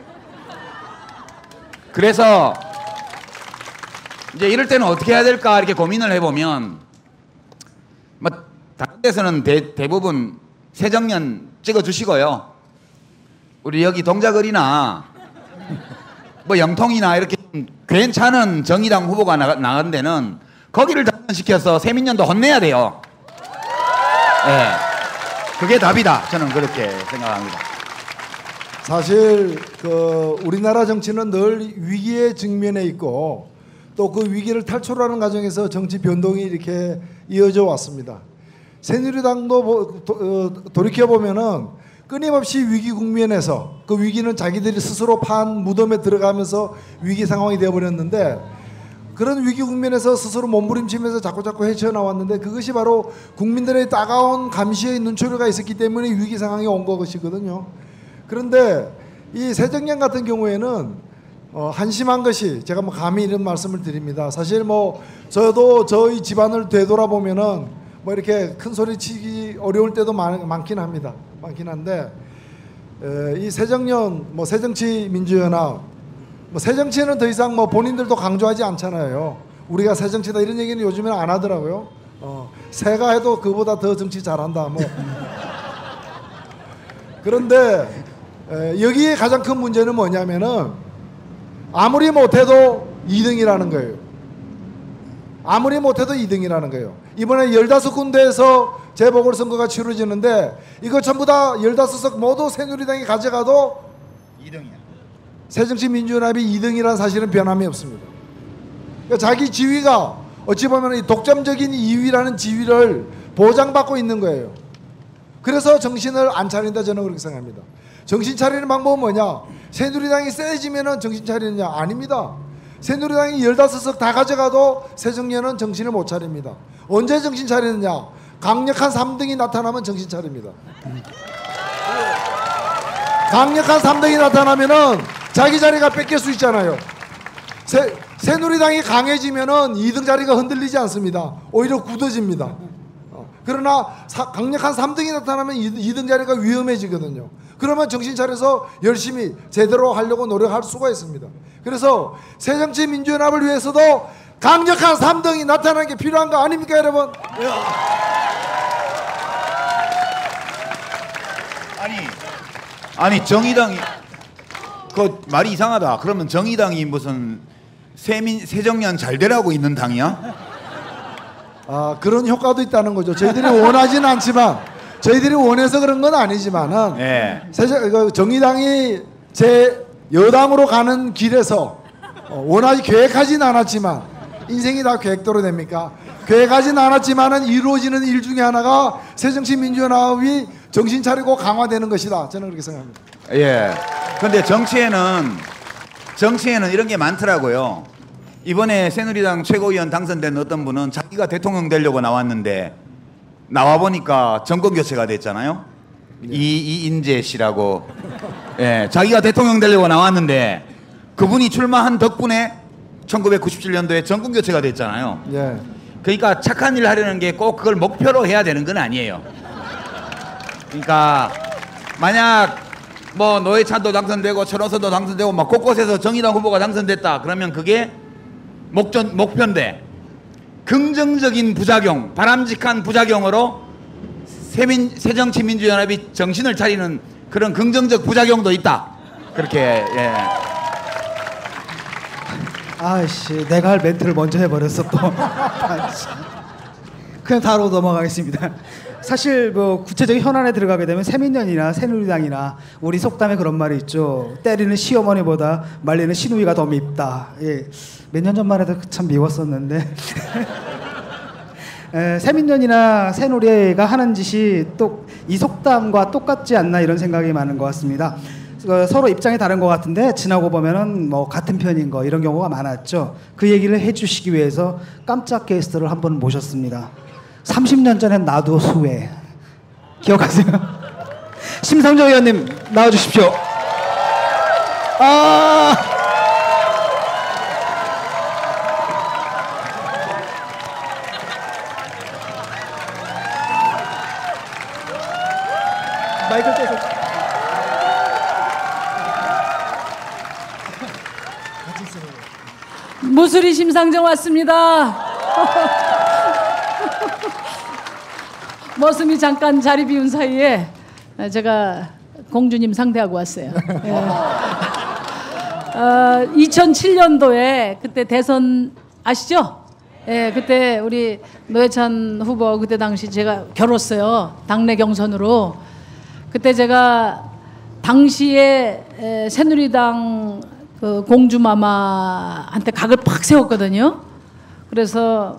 그래서 이제 이럴 때는 어떻게 해야 될까 이렇게 고민을 해보면 뭐 다른 데서는 대부분 새정년 찍어주시고요. 우리 여기 동작을이나 뭐 영통이나 이렇게 괜찮은 정의당 후보가 나간 데는 거기를 당선시켜서 새민년도 혼내야 돼요. 네. 그게 답이다. 저는 그렇게 생각합니다. 사실 그 우리나라 정치는 늘 위기에 직면해 있고 또 그 위기를 탈출하는 과정에서 정치 변동이 이렇게 이어져 왔습니다. 새누리당도 돌이켜보면은 끊임없이 위기 국면에서 그 위기는 자기들이 스스로 파한 무덤에 들어가면서 위기 상황이 되어버렸는데 그런 위기 국면에서 스스로 몸부림치면서 자꾸자꾸 헤쳐나왔는데 그것이 바로 국민들의 따가운 감시의 눈초리가 있었기 때문에 위기 상황이 온 것이거든요. 그런데 이 새정년 같은 경우에는 한심한 것이 제가 뭐 감히 이런 말씀을 드립니다. 사실 뭐 저도 저희 집안을 되돌아보면은 뭐 이렇게 큰 소리 치기 어려울 때도 많긴 합니다. 많긴 한데 이 새정년 뭐 새정치민주연합 뭐 새정치는 더 이상 뭐 본인들도 강조하지 않잖아요. 우리가 새정치다 이런 얘기는 요즘에는 안 하더라고요. 새가 해도 그보다 더 정치 잘한다 뭐. 그런데 여기에 가장 큰 문제는 뭐냐면은 아무리 못해도 2등이라는 거예요. 아무리 못해도 2등이라는 거예요. 이번에 15군데에서 재보궐선거가 치러지는데 이거 전부 다 15석 모두 새누리당이 가져가도 2등이야. 새정치민주연합이 2등이라는 사실은 변함이 없습니다. 그러니까 자기 지위가 어찌 보면 이 독점적인 2위라는 지위를 보장받고 있는 거예요. 그래서 정신을 안 차린다 저는 그렇게 생각합니다. 정신 차리는 방법은 뭐냐? 새누리당이 세지면은 정신 차리느냐? 아닙니다. 새누리당이 15석 다 가져가도 새정년은 정신을 못 차립니다. 언제 정신 차리느냐? 강력한 3등이 나타나면 정신 차립니다. 강력한 3등이 나타나면은 자기 자리가 뺏길 수 있잖아요. 새누리당이 강해지면은 2등 자리가 흔들리지 않습니다. 오히려 굳어집니다. 그러나 강력한 3등이 나타나면 2등 자리가 위험해지거든요. 그러면 정신 차려서 열심히 제대로 하려고 노력할 수가 있습니다. 그래서 새정치민주연합을 위해서도 강력한 3등이 나타나는 게 필요한 거 아닙니까 여러분? 아니 정의당이 그 말이 이상하다. 그러면 정의당이 무슨 새정년 잘 되라고 있는 당이야? 아 그런 효과도 있다는 거죠. 저희들이 원하지는 않지만 저희들이 원해서 그런 건 아니지만은 네. 정의당이 제 여당으로 가는 길에서 원하지 계획하지는 않았지만 인생이 다 계획대로 됩니까? 계획하지는 않았지만은 이루어지는 일 중에 하나가 새정치민주연합이 정신 차리고 강화되는 것이다. 저는 그렇게 생각합니다. 예. 근데 정치에는 이런 게 많더라고요. 이번에 새누리당 최고위원 당선된 어떤 분은 자기가 대통령 되려고 나왔는데 나와 보니까 정권 교체가 됐잖아요. 이인재 씨라고. 예, 자기가 대통령 되려고 나왔는데 그분이 출마한 덕분에 1997년도에 정권 교체가 됐잖아요. 예. 그러니까 착한 일 하려는 게 꼭 그걸 목표로 해야 되는 건 아니에요. 그러니까 만약 뭐 노회찬도 당선되고 천호선도 당선되고 막 곳곳에서 정의당 후보가 당선됐다 그러면 그게 목표인데 긍정적인 부작용, 바람직한 부작용으로 새정치민주연합이 정신을 차리는 그런 긍정적 부작용도 있다. 그렇게 예. 아이씨 내가 할 멘트를 먼저 해버렸어 또. 그냥 다로 넘어가겠습니다. 사실 뭐 구체적인 현안에 들어가게 되면 새민년이나 새누리당이나 우리 속담에 그런 말이 있죠. 때리는 시어머니보다 말리는 시누이가 더 밉다. 예. 몇 년 전만 해도 참 미웠었는데 새민년이나 새누리가 하는 짓이 또 이 속담과 똑같지 않나 이런 생각이 많은 것 같습니다. 서로 입장이 다른 것 같은데 지나고 보면은 뭐 같은 편인 거 이런 경우가 많았죠. 그 얘기를 해주시기 위해서 깜짝 게스트를 한 번 모셨습니다. 30년 전엔 나도 수혜 기억하세요? 심상정 의원님 나와주십시오. 마이크 떼서. 무수리 심상정 왔습니다. 머슴이 잠깐 자리 비운 사이에 제가 공주님 상대하고 왔어요. 2007년도에 그때 대선 아시죠? 예, 그때 우리 노회찬 후보 그때 당시 제가 겨뤘어요. 당내 경선으로. 그때 제가 당시에 새누리당 그 공주마마한테 각을 팍 세웠거든요. 그래서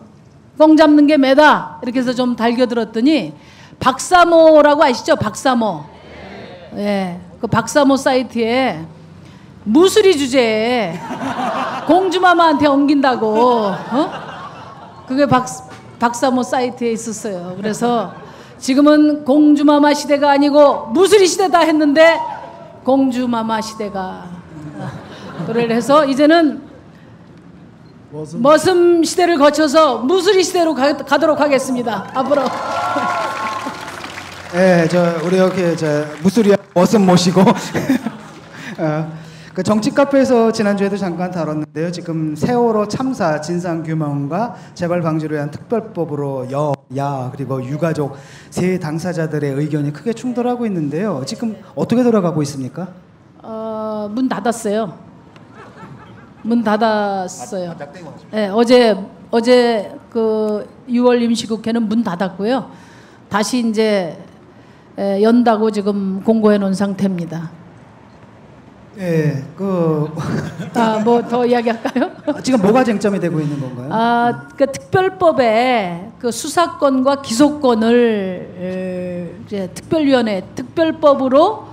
꽁 잡는 게 매다 이렇게 해서 좀 달겨들었더니 박사모라고 아시죠? 박사모. 예, 그 박사모 사이트에 무수리 주제에 공주마마한테 옮긴다고 그게 박사모 사이트에 있었어요. 그래서 지금은 공주마마 시대가 아니고 무수리 시대다 했는데 공주마마 시대가 노래를 해서 이제는 머슴 시대를 거쳐서 무수리 시대로 가도록 하겠습니다. 앞으로. 예, 우리 여기 무수리 머슴 모시고 그 정치 카페에서 지난주에도 잠깐 다뤘는데요. 지금 세월호 참사 진상 규명과 재발 방지를 위한 특별법으로 여야 그리고 유가족 세 당사자들의 의견이 크게 충돌하고 있는데요. 지금 어떻게 돌아가고 있습니까? 문 닫았어요. 문 닫았어요. 네, 어제 그 6월 임시국회는 문 닫았고요. 다시 이제 연다고 지금 공고해 놓은 상태입니다. 예, 뭐 더 이야기할까요? 지금 뭐가 쟁점이 되고 있는 건가요? 그 특별법에 그 수사권과 기소권을 이제 특별위원회, 특별법으로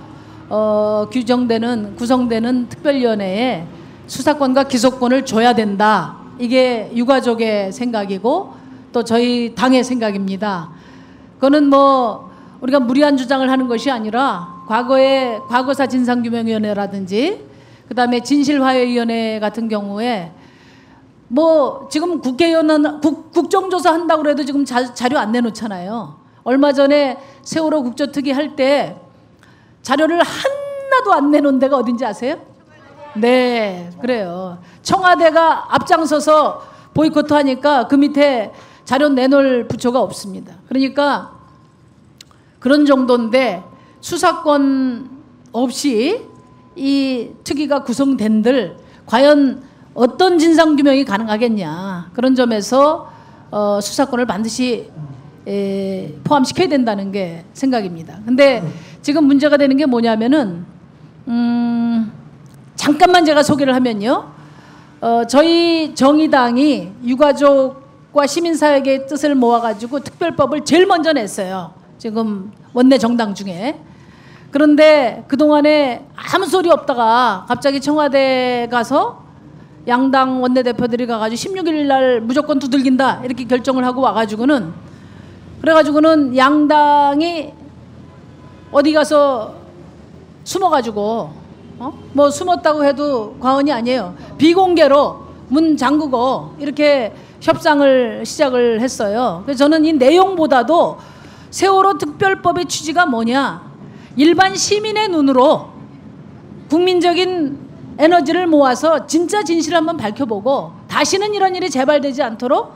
구성되는 특별위원회에 수사권과 기소권을 줘야 된다. 이게 유가족의 생각이고 또 저희 당의 생각입니다. 그거는 뭐 우리가 무리한 주장을 하는 것이 아니라 과거사 진상규명위원회라든지 그다음에 진실화해위원회 같은 경우에 뭐 지금 국회의원은 국정조사 한다고 해도 지금 자료 안 내놓잖아요. 얼마 전에 세월호 국조특위 할 때 자료를 하나도 안 내놓은 데가 어딘지 아세요? 네, 그래요. 청와대가 앞장서서 보이콧 하니까 그 밑에 자료 내놓을 부처가 없습니다. 그러니까 그런 정도인데 수사권 없이 이 특위가 구성된들 과연 어떤 진상규명이 가능하겠냐. 그런 점에서 수사권을 반드시 포함시켜야 된다는 게 생각입니다. 근데 지금 문제가 되는 게 뭐냐면은 잠깐만 제가 소개를 하면요. 저희 정의당이 유가족과 시민사회의 뜻을 모아가지고 특별법을 제일 먼저 냈어요. 지금 원내 정당 중에. 그런데 그동안에 아무 소리 없다가 갑자기 청와대 가서 양당 원내대표들이 가가지고 16일 날 무조건 두들긴다 이렇게 결정을 하고 와가지고는 그래가지고는 양당이 어디 가서 숨어가지고 뭐 숨었다고 해도 과언이 아니에요. 비공개로 문 잠그고 이렇게 협상을 시작을 했어요. 그래서 저는 이 내용보다도 세월호 특별법의 취지가 뭐냐. 일반 시민의 눈으로 국민적인 에너지를 모아서 진짜 진실을 한번 밝혀보고 다시는 이런 일이 재발되지 않도록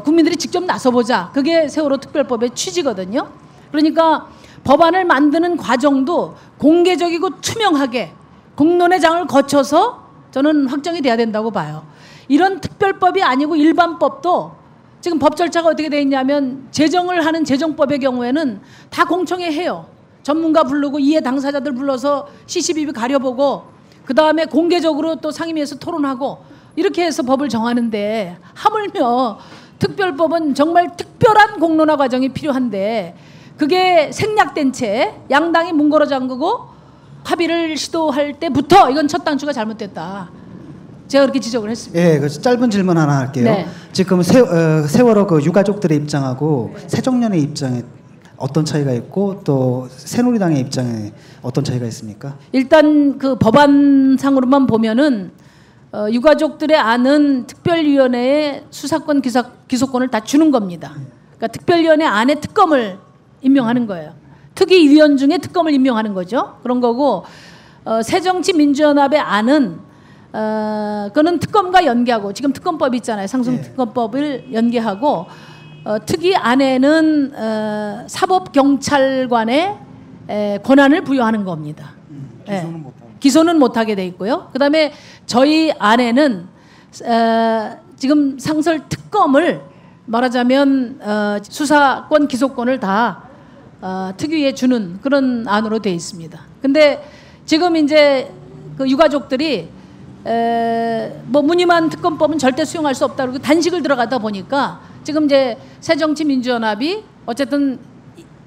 국민들이 직접 나서보자. 그게 세월호 특별법의 취지거든요. 그러니까 법안을 만드는 과정도 공개적이고 투명하게 공론의 장을 거쳐서 저는 확정이 돼야 된다고 봐요. 이런 특별법이 아니고 일반법도 지금 법 절차가 어떻게 되어 있냐면 제정을 하는 제정법의 경우에는 다 공청회 해요. 전문가 부르고 이해 당사자들 불러서 CCTV 가려보고 그 다음에 공개적으로 또 상임위에서 토론하고 이렇게 해서 법을 정하는데 하물며 특별법은 정말 특별한 공론화 과정이 필요한데 그게 생략된 채 양당이 문 걸어 잠그고 합의를 시도할 때부터 이건 첫 단추가 잘못됐다. 제가 그렇게 지적을 했습니다. 예, 그 짧은 질문 하나 할게요. 네. 지금 세월호 그 유가족들의 입장하고 새정년의 입장에 어떤 차이가 있고 또 새누리당의 입장에 어떤 차이가 있습니까? 일단 그 법안상으로만 보면은 유가족들의 안은 특별위원회에 수사권 기소권을 다 주는 겁니다. 그러니까 특별위원회 안에 특검을 임명하는 거예요. 특위위원 중에 특검을 임명하는 거죠. 그런 거고 새정치민주연합의 안은 그거는 특검과 연계하고 지금 특검법 있잖아요. 상속특검법을 연계하고 특위 안에는 사법경찰관의 권한을 부여하는 겁니다. 기소는 못하게 돼 있고요. 그다음에 저희 안에는 지금 상설특검을 말하자면 수사권 기소권을 다 특위에 주는 그런 안으로 돼 있습니다. 근데 지금 이제 그 유가족들이 뭐 무늬만 특검법은 절대 수용할 수 없다 그러고 단식을 들어가다 보니까 지금 이제 새정치민주연합이 어쨌든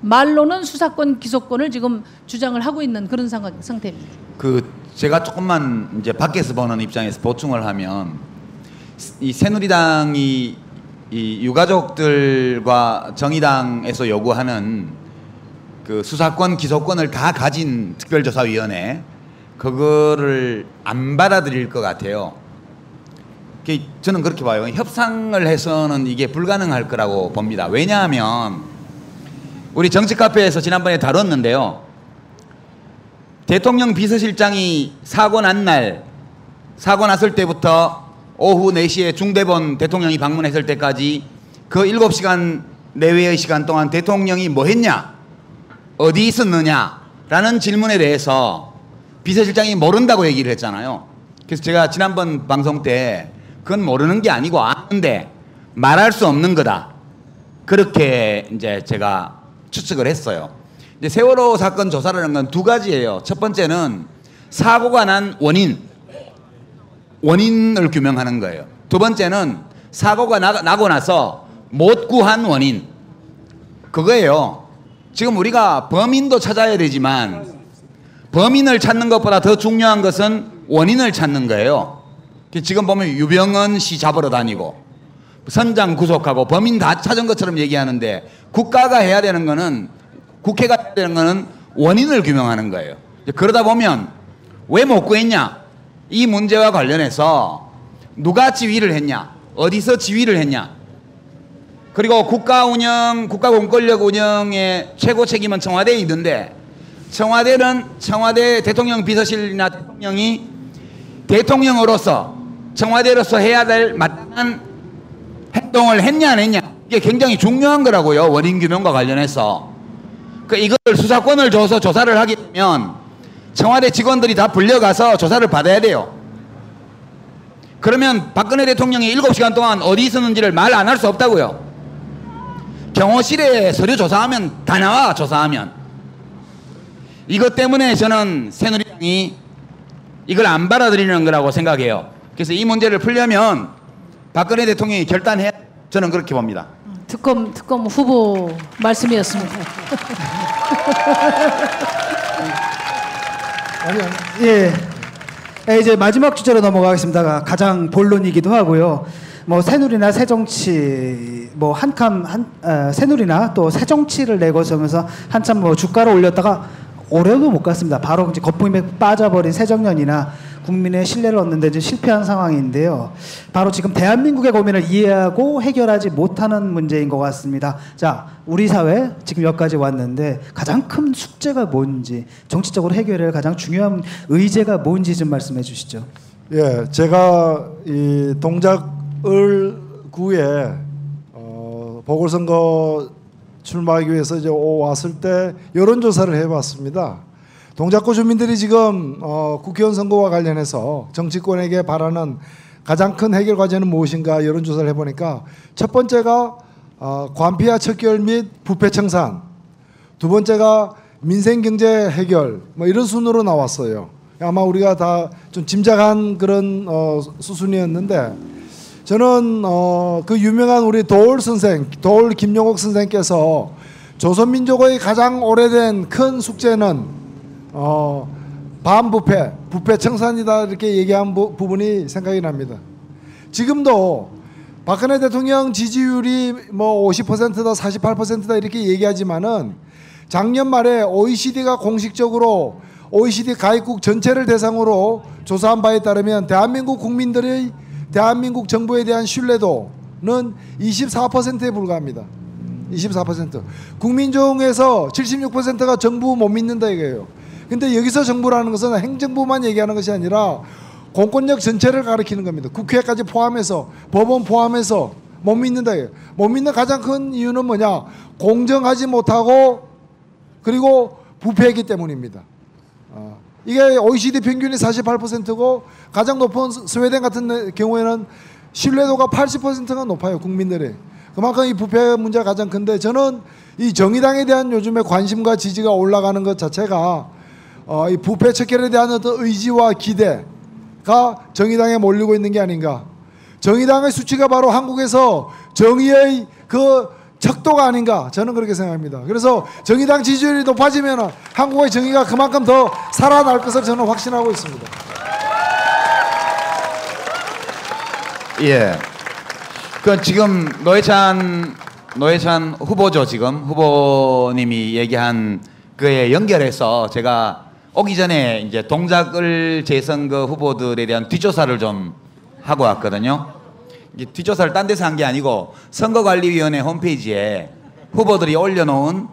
말로는 수사권 기소권을 지금 주장을 하고 있는 그런 상태입니다. 제가 조금만 이제 밖에서 보는 입장에서 보충을 하면 이 새누리당이 이 유가족들과 정의당에서 요구하는 그 수사권 기소권을 다 가진 특별조사위원회 그거를 안 받아들일 것 같아요. 저는 그렇게 봐요. 협상을 해서는 이게 불가능할 거라고 봅니다. 왜냐하면 우리 정치카페에서 지난번에 다뤘는데요. 대통령 비서실장이 사고 났을 때부터 오후 4시에 중대본 대통령이 방문했을 때까지 그 7시간 내외의 시간 동안 대통령이 뭐 했냐? 어디 있었느냐라는 질문에 대해서 비서실장이 모른다고 얘기를 했잖아요. 그래서 제가 지난번 방송 때 그건 모르는 게 아니고 아는데 말할 수 없는 거다. 그렇게 이제 제가 추측을 했어요. 이제 세월호 사건 조사라는 건 두 가지예요. 첫 번째는 사고가 난 원인을 규명하는 거예요. 두 번째는 사고가 나고 나서 못 구한 원인. 그거예요. 지금 우리가 범인도 찾아야 되지만 범인을 찾는 것보다 더 중요한 것은 원인을 찾는 거예요. 지금 보면 유병헌 씨 잡으러 다니고 선장 구속하고 범인 다 찾은 것처럼 얘기하는데 국가가 해야 되는 거는 국회가 해야 되는 거는 원인을 규명하는 거예요. 그러다 보면 왜 못 구했냐? 이 문제와 관련해서 누가 지휘를 했냐? 어디서 지휘를 했냐? 그리고 국가 공권력 운영의 최고 책임은 청와대에 있는데 청와대 대통령 비서실이나 대통령이 대통령으로서 청와대로서 해야 될 마땅한 행동을 했냐 안 했냐? 이게 굉장히 중요한 거라고요. 원인 규명과 관련해서. 이걸 수사권을 줘서 조사를 하게 되면 청와대 직원들이 다 불려가서 조사를 받아야 돼요. 그러면 박근혜 대통령이 7시간 동안 어디 있었는지를 말 안 할 수 없다고요. 경호실에 서류 조사하면 다 나와. 조사하면. 이것 때문에 저는 새누리당이 이걸 안 받아들이는 거라고 생각해요. 그래서 이 문제를 풀려면 박근혜 대통령이 결단해야 저는 그렇게 봅니다. 특검 후보 말씀이었습니다. 예. 이제 마지막 주제로 넘어가겠습니다. 가장 본론이기도 하고요. 뭐 새누리나 새정치 뭐 새누리나 또 새정치를 내거서면서 한참 뭐 주가를 올렸다가 오래도 못 갔습니다. 바로 이제 거품에 빠져버린 새정년이나 국민의 신뢰를 얻는 데 이제 실패한 상황인데요. 바로 지금 대한민국의 고민을 이해하고 해결하지 못하는 문제인 것 같습니다. 자, 우리 사회 지금 여기까지 왔는데 가장 큰 숙제가 뭔지, 정치적으로 해결해야 할 가장 중요한 의제가 뭔지 좀 말씀해 주시죠. 예, 제가 이 동작을 구에 보궐선거 출마하기 위해서 이제 왔을 때 여론조사를 해봤습니다. 동작구 주민들이 지금 국회의원 선거와 관련해서 정치권에게 바라는 가장 큰 해결 과제는 무엇인가 여론조사를 해보니까 첫 번째가 관피와 척결 및 부패 청산, 두 번째가 민생경제 해결 뭐 이런 순으로 나왔어요. 아마 우리가 다 좀 짐작한 그런 수순이었는데 저는 그 유명한 우리 도올 김용옥 선생께서 조선민족의 가장 오래된 큰 숙제는 반부패, 부패 청산이다 이렇게 얘기한 부분이 생각이 납니다. 지금도 박근혜 대통령 지지율이 뭐 50%다 48%다 이렇게 얘기하지만은 작년 말에 OECD가 공식적으로 OECD 가입국 전체를 대상으로 조사한 바에 따르면 대한민국 국민들의 대한민국 정부에 대한 신뢰도는 24%에 불과합니다. 24%. 국민 중에서 76%가 정부 못 믿는다 이거예요. 근데 여기서 정부라는 것은 행정부만 얘기하는 것이 아니라 공권력 전체를 가리키는 겁니다. 국회까지 포함해서 법원 포함해서 못 믿는다 이거예요. 못 믿는 가장 큰 이유는 뭐냐? 공정하지 못하고 그리고 부패했기 때문입니다. 이게 OECD 평균이 48%고 가장 높은 스웨덴 같은 경우에는 신뢰도가 80%가 높아요. 국민들이. 그만큼 이 부패 문제가 가장 큰데 저는 이 정의당에 대한 요즘에 관심과 지지가 올라가는 것 자체가 이 부패 척결에 대한 어떤 의지와 기대 정의당에 몰리고 있는 게 아닌가. 정의당의 수치가 바로 한국에서 정의의 그 척도가 아닌가, 저는 그렇게 생각합니다. 그래서 정의당 지지율이 높아지면 한국의 정의가 그만큼 더 살아날 것을 저는 확신하고 있습니다. 예. 그 지금 노회찬 후보죠. 지금 후보님이 얘기한 그에 연결해서 제가 오기 전에 이제 동작을 재선거 후보들에 대한 뒷조사를 좀 하고 왔거든요. 이게 뒷조사를 딴 데서 한 게 아니고 선거관리위원회 홈페이지에 후보들이 올려놓은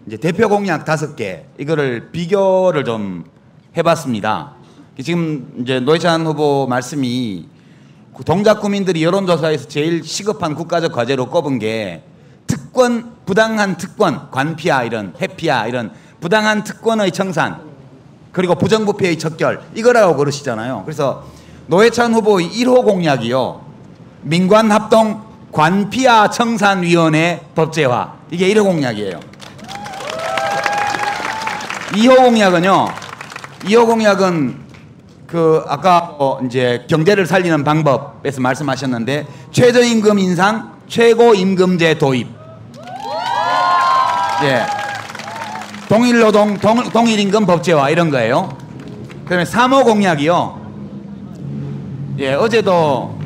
이제 대표 공약 5개 이거를 비교를 좀 해봤습니다. 지금 이제 노회찬 후보 말씀이 동작 구민들이 여론조사에서 제일 시급한 국가적 과제로 꼽은 게 특권, 부당한 특권, 관피아 이런 회피아 이런 부당한 특권의 청산 그리고 부정부패의 척결 이거라고 그러시잖아요. 그래서 노회찬 후보의 1호 공약이요. 민관합동 관피아 청산위원회 법제화 이게 1호 공약이에요. 2호 공약은요. 2호 공약은 그 아까 이제 경제를 살리는 방법에서 말씀하셨는데 최저임금 인상, 최고임금제 도입, 예, 동일노동, 동일임금 법제화 이런 거예요. 그다음에 3호 공약이요. 예, 어제도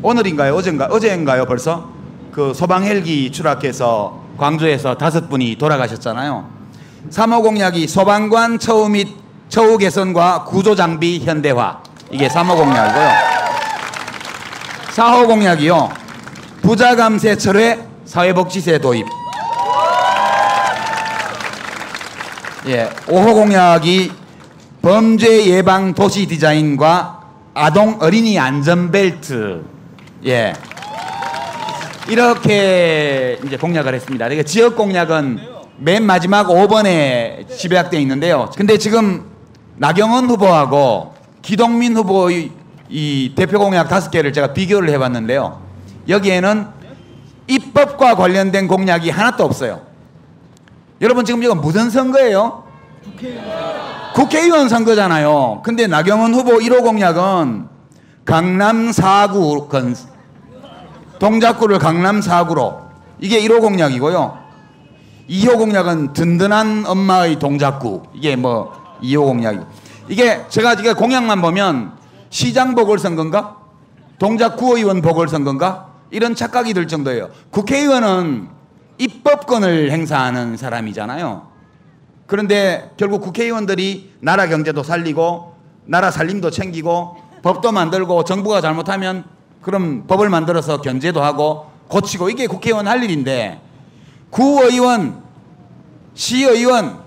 오늘인가요? 어제인가요? 벌써 그 소방 헬기 추락해서 광주에서 5분이 돌아가셨잖아요. 3호 공약이 소방관 처우 및 처우 개선과 구조 장비 현대화 이게 3호 공약이고요. 4호 공약이요. 부자 감세 철회 사회복지세 도입. 예, 5호 공약이 범죄 예방 도시 디자인과 아동 어린이 안전벨트. 예. 이렇게 이제 공약을 했습니다. 그러니까 지역 공약은 맨 마지막 5번에 집약되어 있는데요. 근데 지금 나경원 후보하고 기동민 후보의 이 대표 공약 5개를 제가 비교를 해봤는데요. 여기에는 입법과 관련된 공약이 하나도 없어요. 여러분 지금 이건 무슨 선거예요? 국회의원 선거잖아요. 근데 나경원 후보 1호 공약은 강남 4구 동작구를 강남 4구로 이게 1호 공약이고요. 2호 공약은 든든한 엄마의 동작구 이게 뭐 2호 공약이. 이게 제가 공약만 보면 시장 보궐선거인가? 동작구의원 보궐선거인가? 이런 착각이 들 정도예요. 국회의원은 입법권을 행사하는 사람이잖아요. 그런데 결국 국회의원들이 나라 경제도 살리고 나라 살림도 챙기고 법도 만들고 정부가 잘못하면 그럼 법을 만들어서 견제도 하고 고치고 이게 국회의원 할 일인데 구의원, 시의원,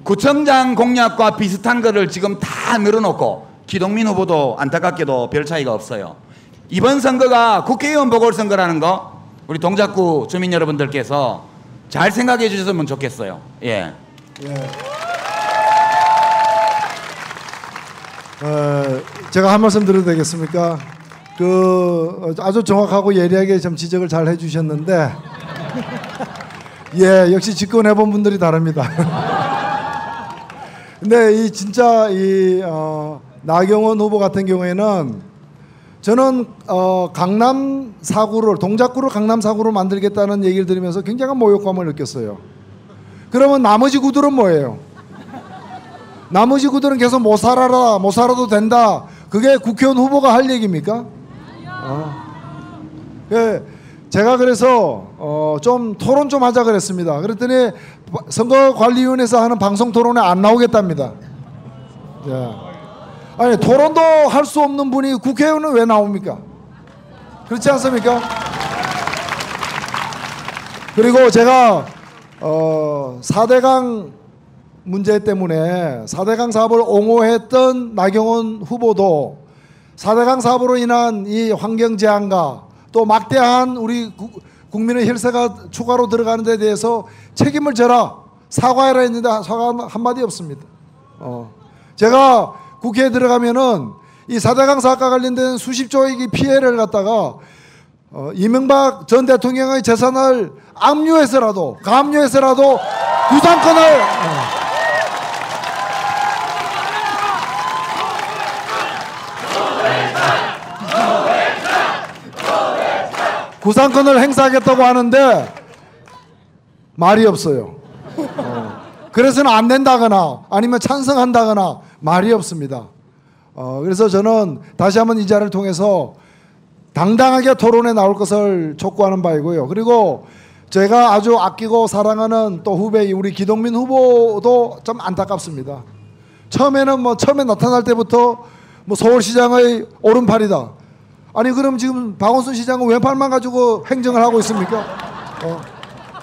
구청장 공약과 비슷한 거를 지금 다 늘어놓고 기동민 후보도 안타깝게도 별 차이가 없어요. 이번 선거가 국회의원 보궐선거라는 거 우리 동작구 주민 여러분들께서 잘 생각해 주셨으면 좋겠어요. 예. 예. 제가 한 말씀 드려도 되겠습니까? 아주 정확하고 예리하게 좀 지적을 잘 해주셨는데, 예, 역시 집권해본 분들이 다릅니다. 근데 진짜 나경원 후보 같은 경우에는 저는 강남 4구를 동작구를 강남 4구로 만들겠다는 얘기를 들으면서 굉장한 모욕감을 느꼈어요. 그러면 나머지 구들은 뭐예요? 나머지 구들은 계속 못 살아도 된다. 그게 국회의원 후보가 할 얘기입니까? 제가 그래서 좀 토론 좀 하자 그랬습니다. 그랬더니 선거관리위원회에서 하는 방송 토론에 안 나오겠답니다. 아니 토론도 할 수 없는 분이 국회의원은 왜 나옵니까? 그렇지 않습니까? 그리고 제가 4대강 문제 때문에 4대강 사업을 옹호했던 나경원 후보도 4대강 사업으로 인한 이 환경재앙과 또 막대한 우리 국민의 혈세가 추가로 들어가는 데 대해서 책임을 져라, 사과해라 했는데 사과 한마디 없습니다. 제가 국회에 들어가면은 이 4대강 사업과 관련된 수십조의 피해를 갖다가 이명박 전 대통령의 재산을 압류해서라도 감류해서라도 구상권을 구상권을 행사하겠다고 하는데 말이 없어요. 그래서는 안 된다거나 아니면 찬성한다거나 말이 없습니다. 그래서 저는 다시 한번 이 자리를 통해서 당당하게 토론에 나올 것을 촉구하는 바이고요. 그리고 제가 아주 아끼고 사랑하는 또 후배 우리 기동민 후보도 좀 안타깝습니다. 처음에는 처음에 나타날 때부터 서울시장의 오른팔이다. 아니 그럼 지금 박원순 시장은 왼팔만 가지고 행정을 하고 있습니까?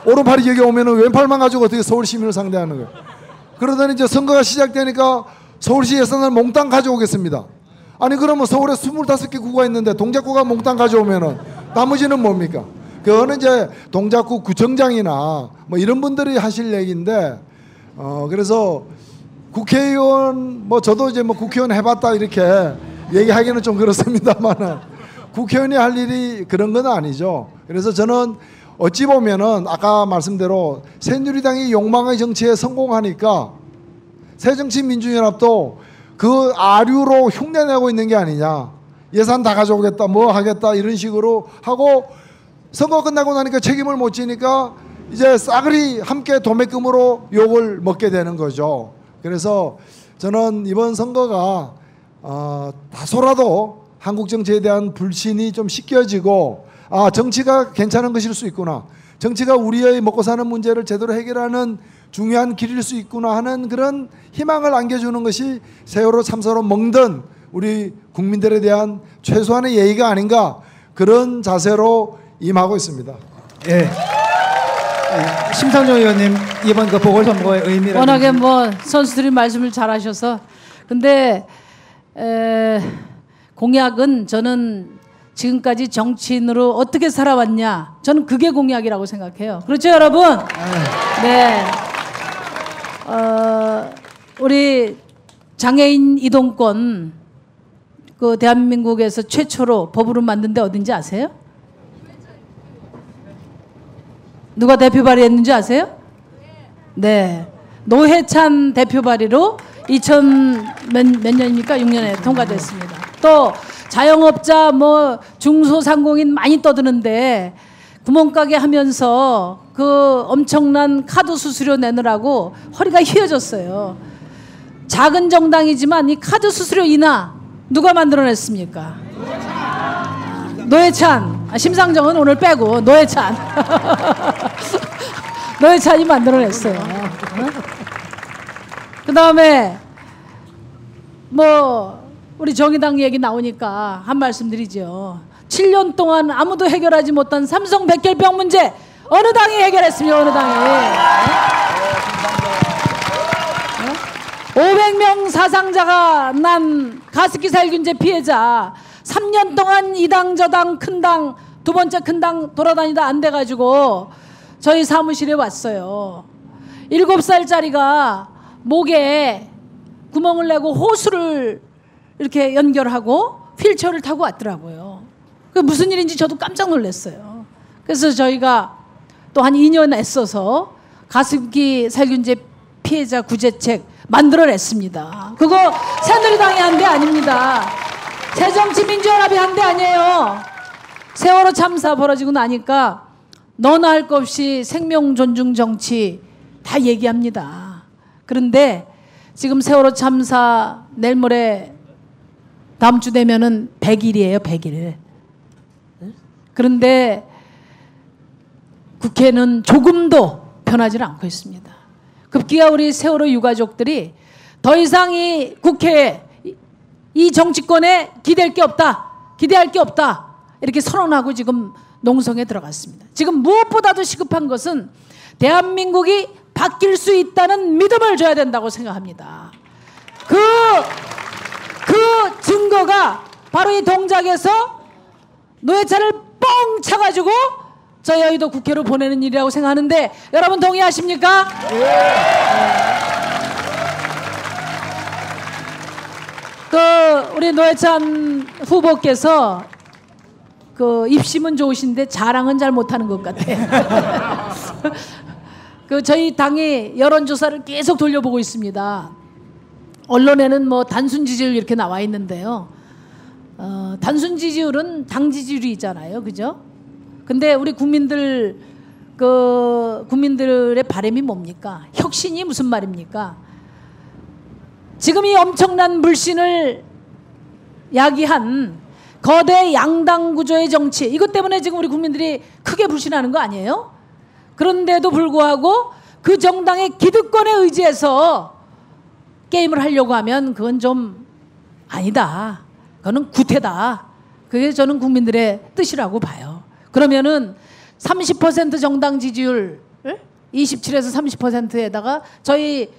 오른팔이 여기 오면은 왼팔만 가지고 어떻게 서울 시민을 상대하는 거예요? 그러더니 이제 선거가 시작되니까 서울시 예산을 몽땅 가져오겠습니다. 아니 그러면 서울에 25개 구가 있는데 동작구가 몽땅 가져오면은 나머지는 뭡니까? 그거는 이제 동작구 구청장이나 이런 분들이 하실 얘기인데 그래서 국회의원 저도 이제 국회의원 해봤다 이렇게 얘기하기는 좀 그렇습니다만은 국회의원이 할 일이 그런 건 아니죠. 그래서 저는 어찌 보면은 아까 말씀대로 새누리당이 욕망의 정치에 성공하니까 새정치민주연합도 그 아류로 흉내내고 있는 게 아니냐. 예산 다 가져오겠다 하겠다 이런 식으로 하고 선거 끝나고 나니까 책임을 못 지니까 이제 싸그리 함께 도매금으로 욕을 먹게 되는 거죠. 그래서 저는 이번 선거가 다소라도 한국 정치에 대한 불신이 좀 씻겨지고 정치가 괜찮은 것일 수 있구나. 정치가 우리의 먹고 사는 문제를 제대로 해결하는 중요한 길일 수 있구나 하는 그런 희망을 안겨주는 것이 세월호 참사로 멍든 우리 국민들에 대한 최소한의 예의가 아닌가 그런 자세로 임하고 있습니다. 예. 심상정 의원님 이번 그 보궐선거의 의미를 워낙에 선수들이 말씀을 잘하셔서 근데 공약은 저는 지금까지 정치인으로 어떻게 살아왔냐 저는 그게 공약이라고 생각해요. 그렇죠 여러분? 네. 우리 장애인 이동권 그 대한민국에서 최초로 법으로 만든 데 어딘지 아세요? 누가 대표 발의했는지 아세요? 네. 노회찬 대표 발의로 2000몇 년입니까? 6년에 통과됐습니다. 또 자영업자 중소상공인 많이 떠드는데 구멍가게 하면서 그 엄청난 카드 수수료 내느라고 허리가 휘어졌어요. 작은 정당이지만 이 카드 수수료 인하 누가 만들어냈습니까? 노회찬. 심상정은 오늘 빼고 노회찬. 노회찬이 만들어냈어요. 그 다음에 우리 정의당 얘기 나오니까 한 말씀 드리죠. 7년 동안 아무도 해결하지 못한 삼성 백혈병 문제 어느 당이 해결했습니까? 어느 당이? 500명 사상자가 난 가습기 살균제 피해자 3년 동안 이 당 저 당 큰 당 두 번째 큰 당 돌아다니다 안 돼가지고 저희 사무실에 왔어요. 7살짜리가 목에 구멍을 내고 호수를 이렇게 연결하고 휠체어를 타고 왔더라고요. 그 무슨 일인지 저도 깜짝 놀랐어요. 그래서 저희가 또 한 2년 애써서 가습기 살균제 피해자 구제책 만들어냈습니다. 그거 새누리당이 한 게 아닙니다. 새정치민주연합이 한 게 아니에요. 세월호 참사 벌어지고 나니까 너나 할 것 없이 생명 존중 정치 다 얘기합니다. 그런데 지금 세월호 참사 내일 모레 다음 주 되면은 100일이에요. 100일. 그런데 국회는 조금도 변하지 않고 있습니다. 급기야 우리 세월호 유가족들이 더 이상 이 국회에 이 정치권에 기대할 게 없다 이렇게 선언하고 지금 농성에 들어갔습니다. 지금 무엇보다도 시급한 것은 대한민국이 바뀔 수 있다는 믿음을 줘야 된다고 생각합니다. 그 증거가 바로 이 동작에서 노회찬을 뻥 차가지고 저희 여의도 국회로 보내는 일이라고 생각하는데 여러분 동의하십니까? 우리 노회찬 후보께서 입심은 좋으신데 자랑은 잘 못하는 것 같아요. 저희 당이 여론조사를 계속 돌려보고 있습니다. 언론에는 단순 지지율 이렇게 나와 있는데요. 단순 지지율은 당 지지율이잖아요, 그죠? 근데 우리 국민들의 바람이 뭡니까? 혁신이 무슨 말입니까? 지금 이 엄청난 물신을 야기한 거대 양당 구조의 정치, 이것 때문에 지금 우리 국민들이 크게 불신하는 거 아니에요? 그런데도 불구하고 그 정당의 기득권에 의지해서 게임을 하려고 하면 그건 좀 아니다. 그거는 구태다. 그게 저는 국민들의 뜻이라고 봐요. 그러면은 30% 정당 지지율 27에서 30%에다가 저희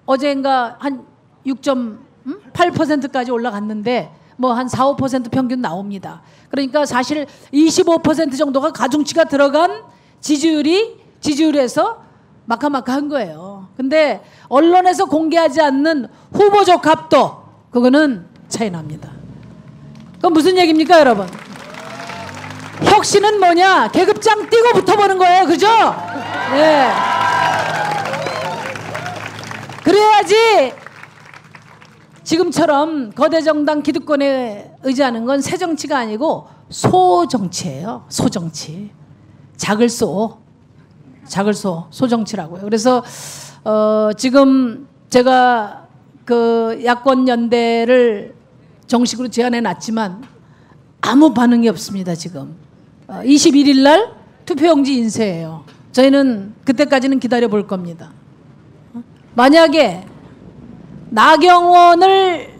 어제인가 한 6.8%까지 올라갔는데 뭐 한 4, 5% 평균 나옵니다. 그러니까 사실 25% 정도가 가중치가 들어간 지지율에서 마카마카한 거예요. 근데 언론에서 공개하지 않는 후보적 합도, 그거는 차이 납니다. 그건 무슨 얘기입니까, 여러분? 혁신은 뭐냐? 계급장 띄고 붙어보는 거예요. 그죠? 네. 그래야지 지금처럼 거대 정당 기득권에 의지하는 건 새 정치가 아니고 소정치예요. 소정치. 작을 소정치라고요. 그래서 지금 제가 그 야권 연대를 정식으로 제안해 놨지만 아무 반응이 없습니다. 지금 21일 날 투표용지 인쇄예요. 저희는 그때까지는 기다려 볼 겁니다. 만약에 나경원을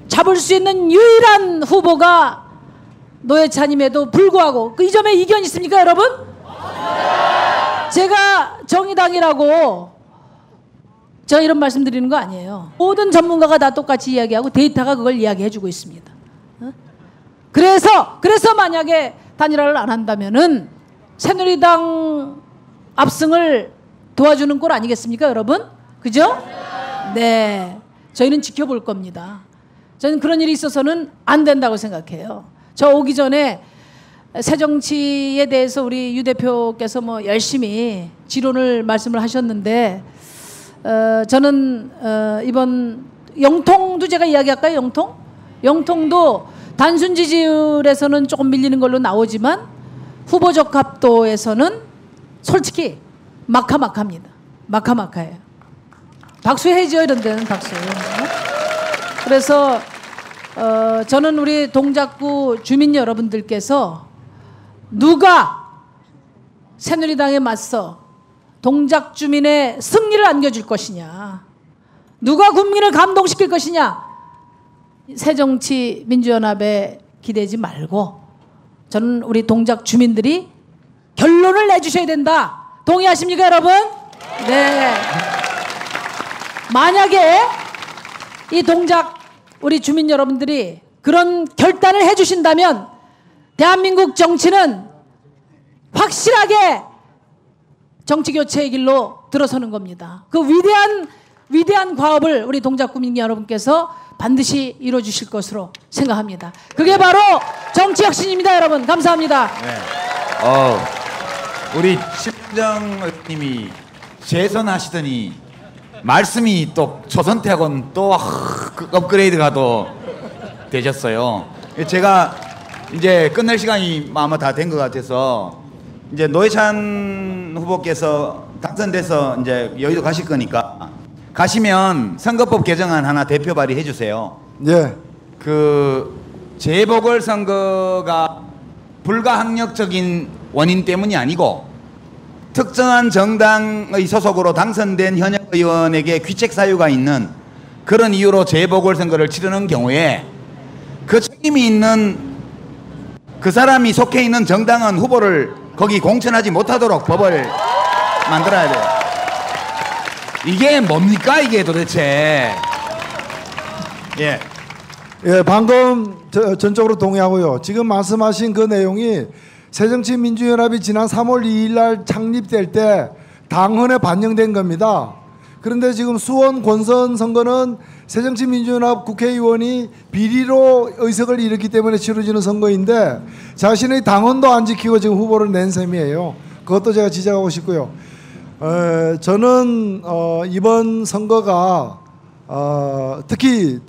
잡을 수 있는 유일한 후보가 노회찬임에도 불구하고 이 점에 이견 있습니까, 여러분? 제가 정의당이라고 저 이런 말씀 드리는 거 아니에요. 모든 전문가가 다 똑같이 이야기하고 데이터가 그걸 이야기해주고 있습니다. 그래서 만약에 단일화를 안 한다면은 새누리당 압승을 도와주는 꼴 아니겠습니까, 여러분? 그죠? 네. 저희는 지켜볼 겁니다. 저는 그런 일이 있어서는 안 된다고 생각해요. 저 오기 전에 새정치에 대해서 우리 유 대표께서 뭐 열심히 지론을 말씀을 하셨는데 저는 이번 영통도 제가 이야기할까요? 영통도 단순 지지율에서는 조금 밀리는 걸로 나오지만 후보적 합도에서는 솔직히 마카마카입니다. 마카마카예요. 박수 해야죠, 이런 데는 박수. 그래서 저는 우리 동작구 주민 여러분들께서 누가 새누리당에 맞서 동작 주민의 승리를 안겨줄 것이냐, 누가 국민을 감동시킬 것이냐, 새정치민주연합에 기대지 말고 저는 우리 동작 주민들이 결론을 내주셔야 된다. 동의하십니까, 여러분? 네. 만약에 이 동작 우리 주민 여러분들이 그런 결단을 해주신다면 대한민국 정치는 확실하게 정치교체의 길로 들어서는 겁니다. 그 위대한 과업을 우리 동작 국민 여러분께서 반드시 이루어주실 것으로 생각합니다. 그게 바로 정치혁신입니다, 여러분. 감사합니다. 네. 우리 심정 의원님이 재선하시더니 말씀이 또 초선택하고는 또 업그레이드가 또 되셨어요. 제가 이제 끝낼 시간이 아마 다 된 것 같아서 이제 노회찬 후보께서 당선돼서 이제 여의도 가실 거니까 가시면 선거법 개정안 하나 대표 발의해 주세요. 예. 그 재보궐선거가 불가항력적인 원인 때문이 아니고 특정한 정당의 소속으로 당선된 현역 의원에게 귀책 사유가 있는 그런 이유로 재보궐선거를 치르는 경우에 그 책임이 있는 그 사람이 속해 있는 정당은 후보를 거기 공천하지 못하도록 법을 만들어야 돼요. 이게 뭡니까, 이게 도대체? 예. 예, 방금 전적으로 동의하고요. 지금 말씀하신 그 내용이 새정치민주연합이 지난 3월 2일 날 창립될 때 당헌에 반영된 겁니다. 그런데 지금 수원 권선 선거는 새정치민주연합 국회의원이 비리로 의석을 잃었기 때문에 치러지는 선거인데 자신의 당헌도 안 지키고 지금 후보를 낸 셈이에요. 그것도 제가 지적하고 싶고요. 저는 이번 선거가 특히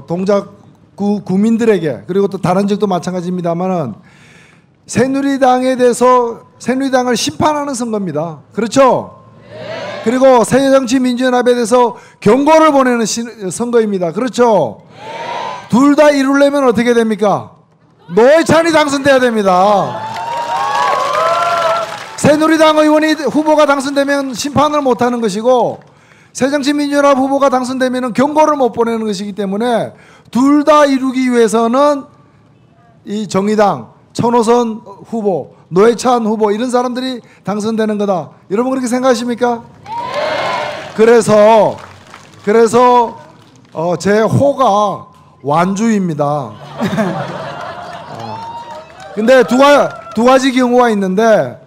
동작구 구민들에게, 그리고 또 다른 지역도 마찬가지입니다만은 새누리당에 대해서 새누리당을 심판하는 선거입니다. 그렇죠? 네. 그리고 새정치민주연합에 대해서 경고를 보내는 선거입니다. 그렇죠? 네. 둘 다 이루려면 어떻게 됩니까? 노회찬이 당선돼야 됩니다. 새누리당 의원이 후보가 당선되면 심판을 못하는 것이고 새정치민주연합 후보가 당선되면 경고를 못 보내는 것이기 때문에 둘 다 이루기 위해서는 이 정의당, 천호선 후보, 노회찬 후보 이런 사람들이 당선되는 거다. 여러분 그렇게 생각하십니까? 그래서 제 호가 완주입니다. 근데 두 가지 경우가 있는데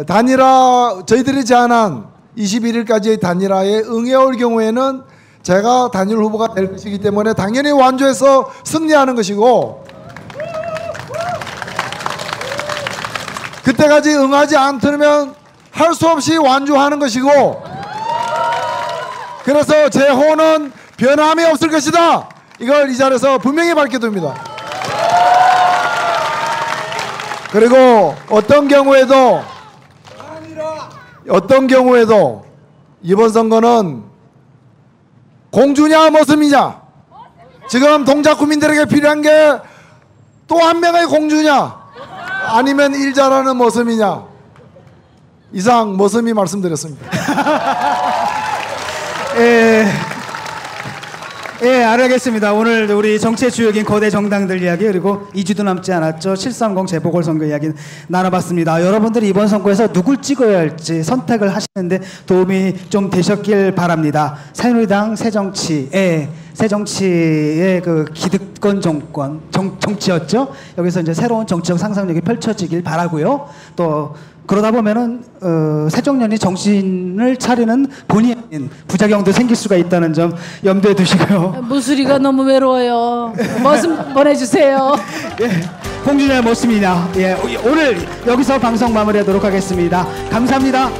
단일화 저희들이 제안한 21일까지의 단일화에 응해올 경우에는 제가 단일 후보가 될 것이기 때문에 당연히 완주해서 승리하는 것이고 그때까지 응하지 않으면 할 수 없이 완주하는 것이고 그래서 제 호는 변함이 없을 것이다. 이걸 이 자리에서 분명히 밝혀둡니다. 그리고 어떤 경우에도 이번 선거는 공주냐 머슴이냐 지금 동작 국민들에게 필요한 게 또 한 명의 공주냐 아니면 일 잘하는 머슴이냐 이상 머슴이 말씀드렸습니다. 예, 알겠습니다. 오늘 우리 정치의 주역인 거대 정당들 이야기 그리고 2주도 남지 않았죠. 730 재보궐선거 이야기 나눠봤습니다. 여러분들이 이번 선거에서 누굴 찍어야 할지 선택을 하시는데 도움이 좀 되셨길 바랍니다. 새누리당 새정치의 그 기득권 정치였죠. 여기서 이제 새로운 정치적 상상력이 펼쳐지길 바라고요. 또 그러다 보면은 새정년이 정신을 차리는 본의 아닌 부작용도 생길 수가 있다는 점 염두에 두시고요. 무수리가 너무 외로워요. 머슴 보내주세요. 예, 공주냐 머슴이냐. 예, 오늘 여기서 방송 마무리하도록 하겠습니다. 감사합니다.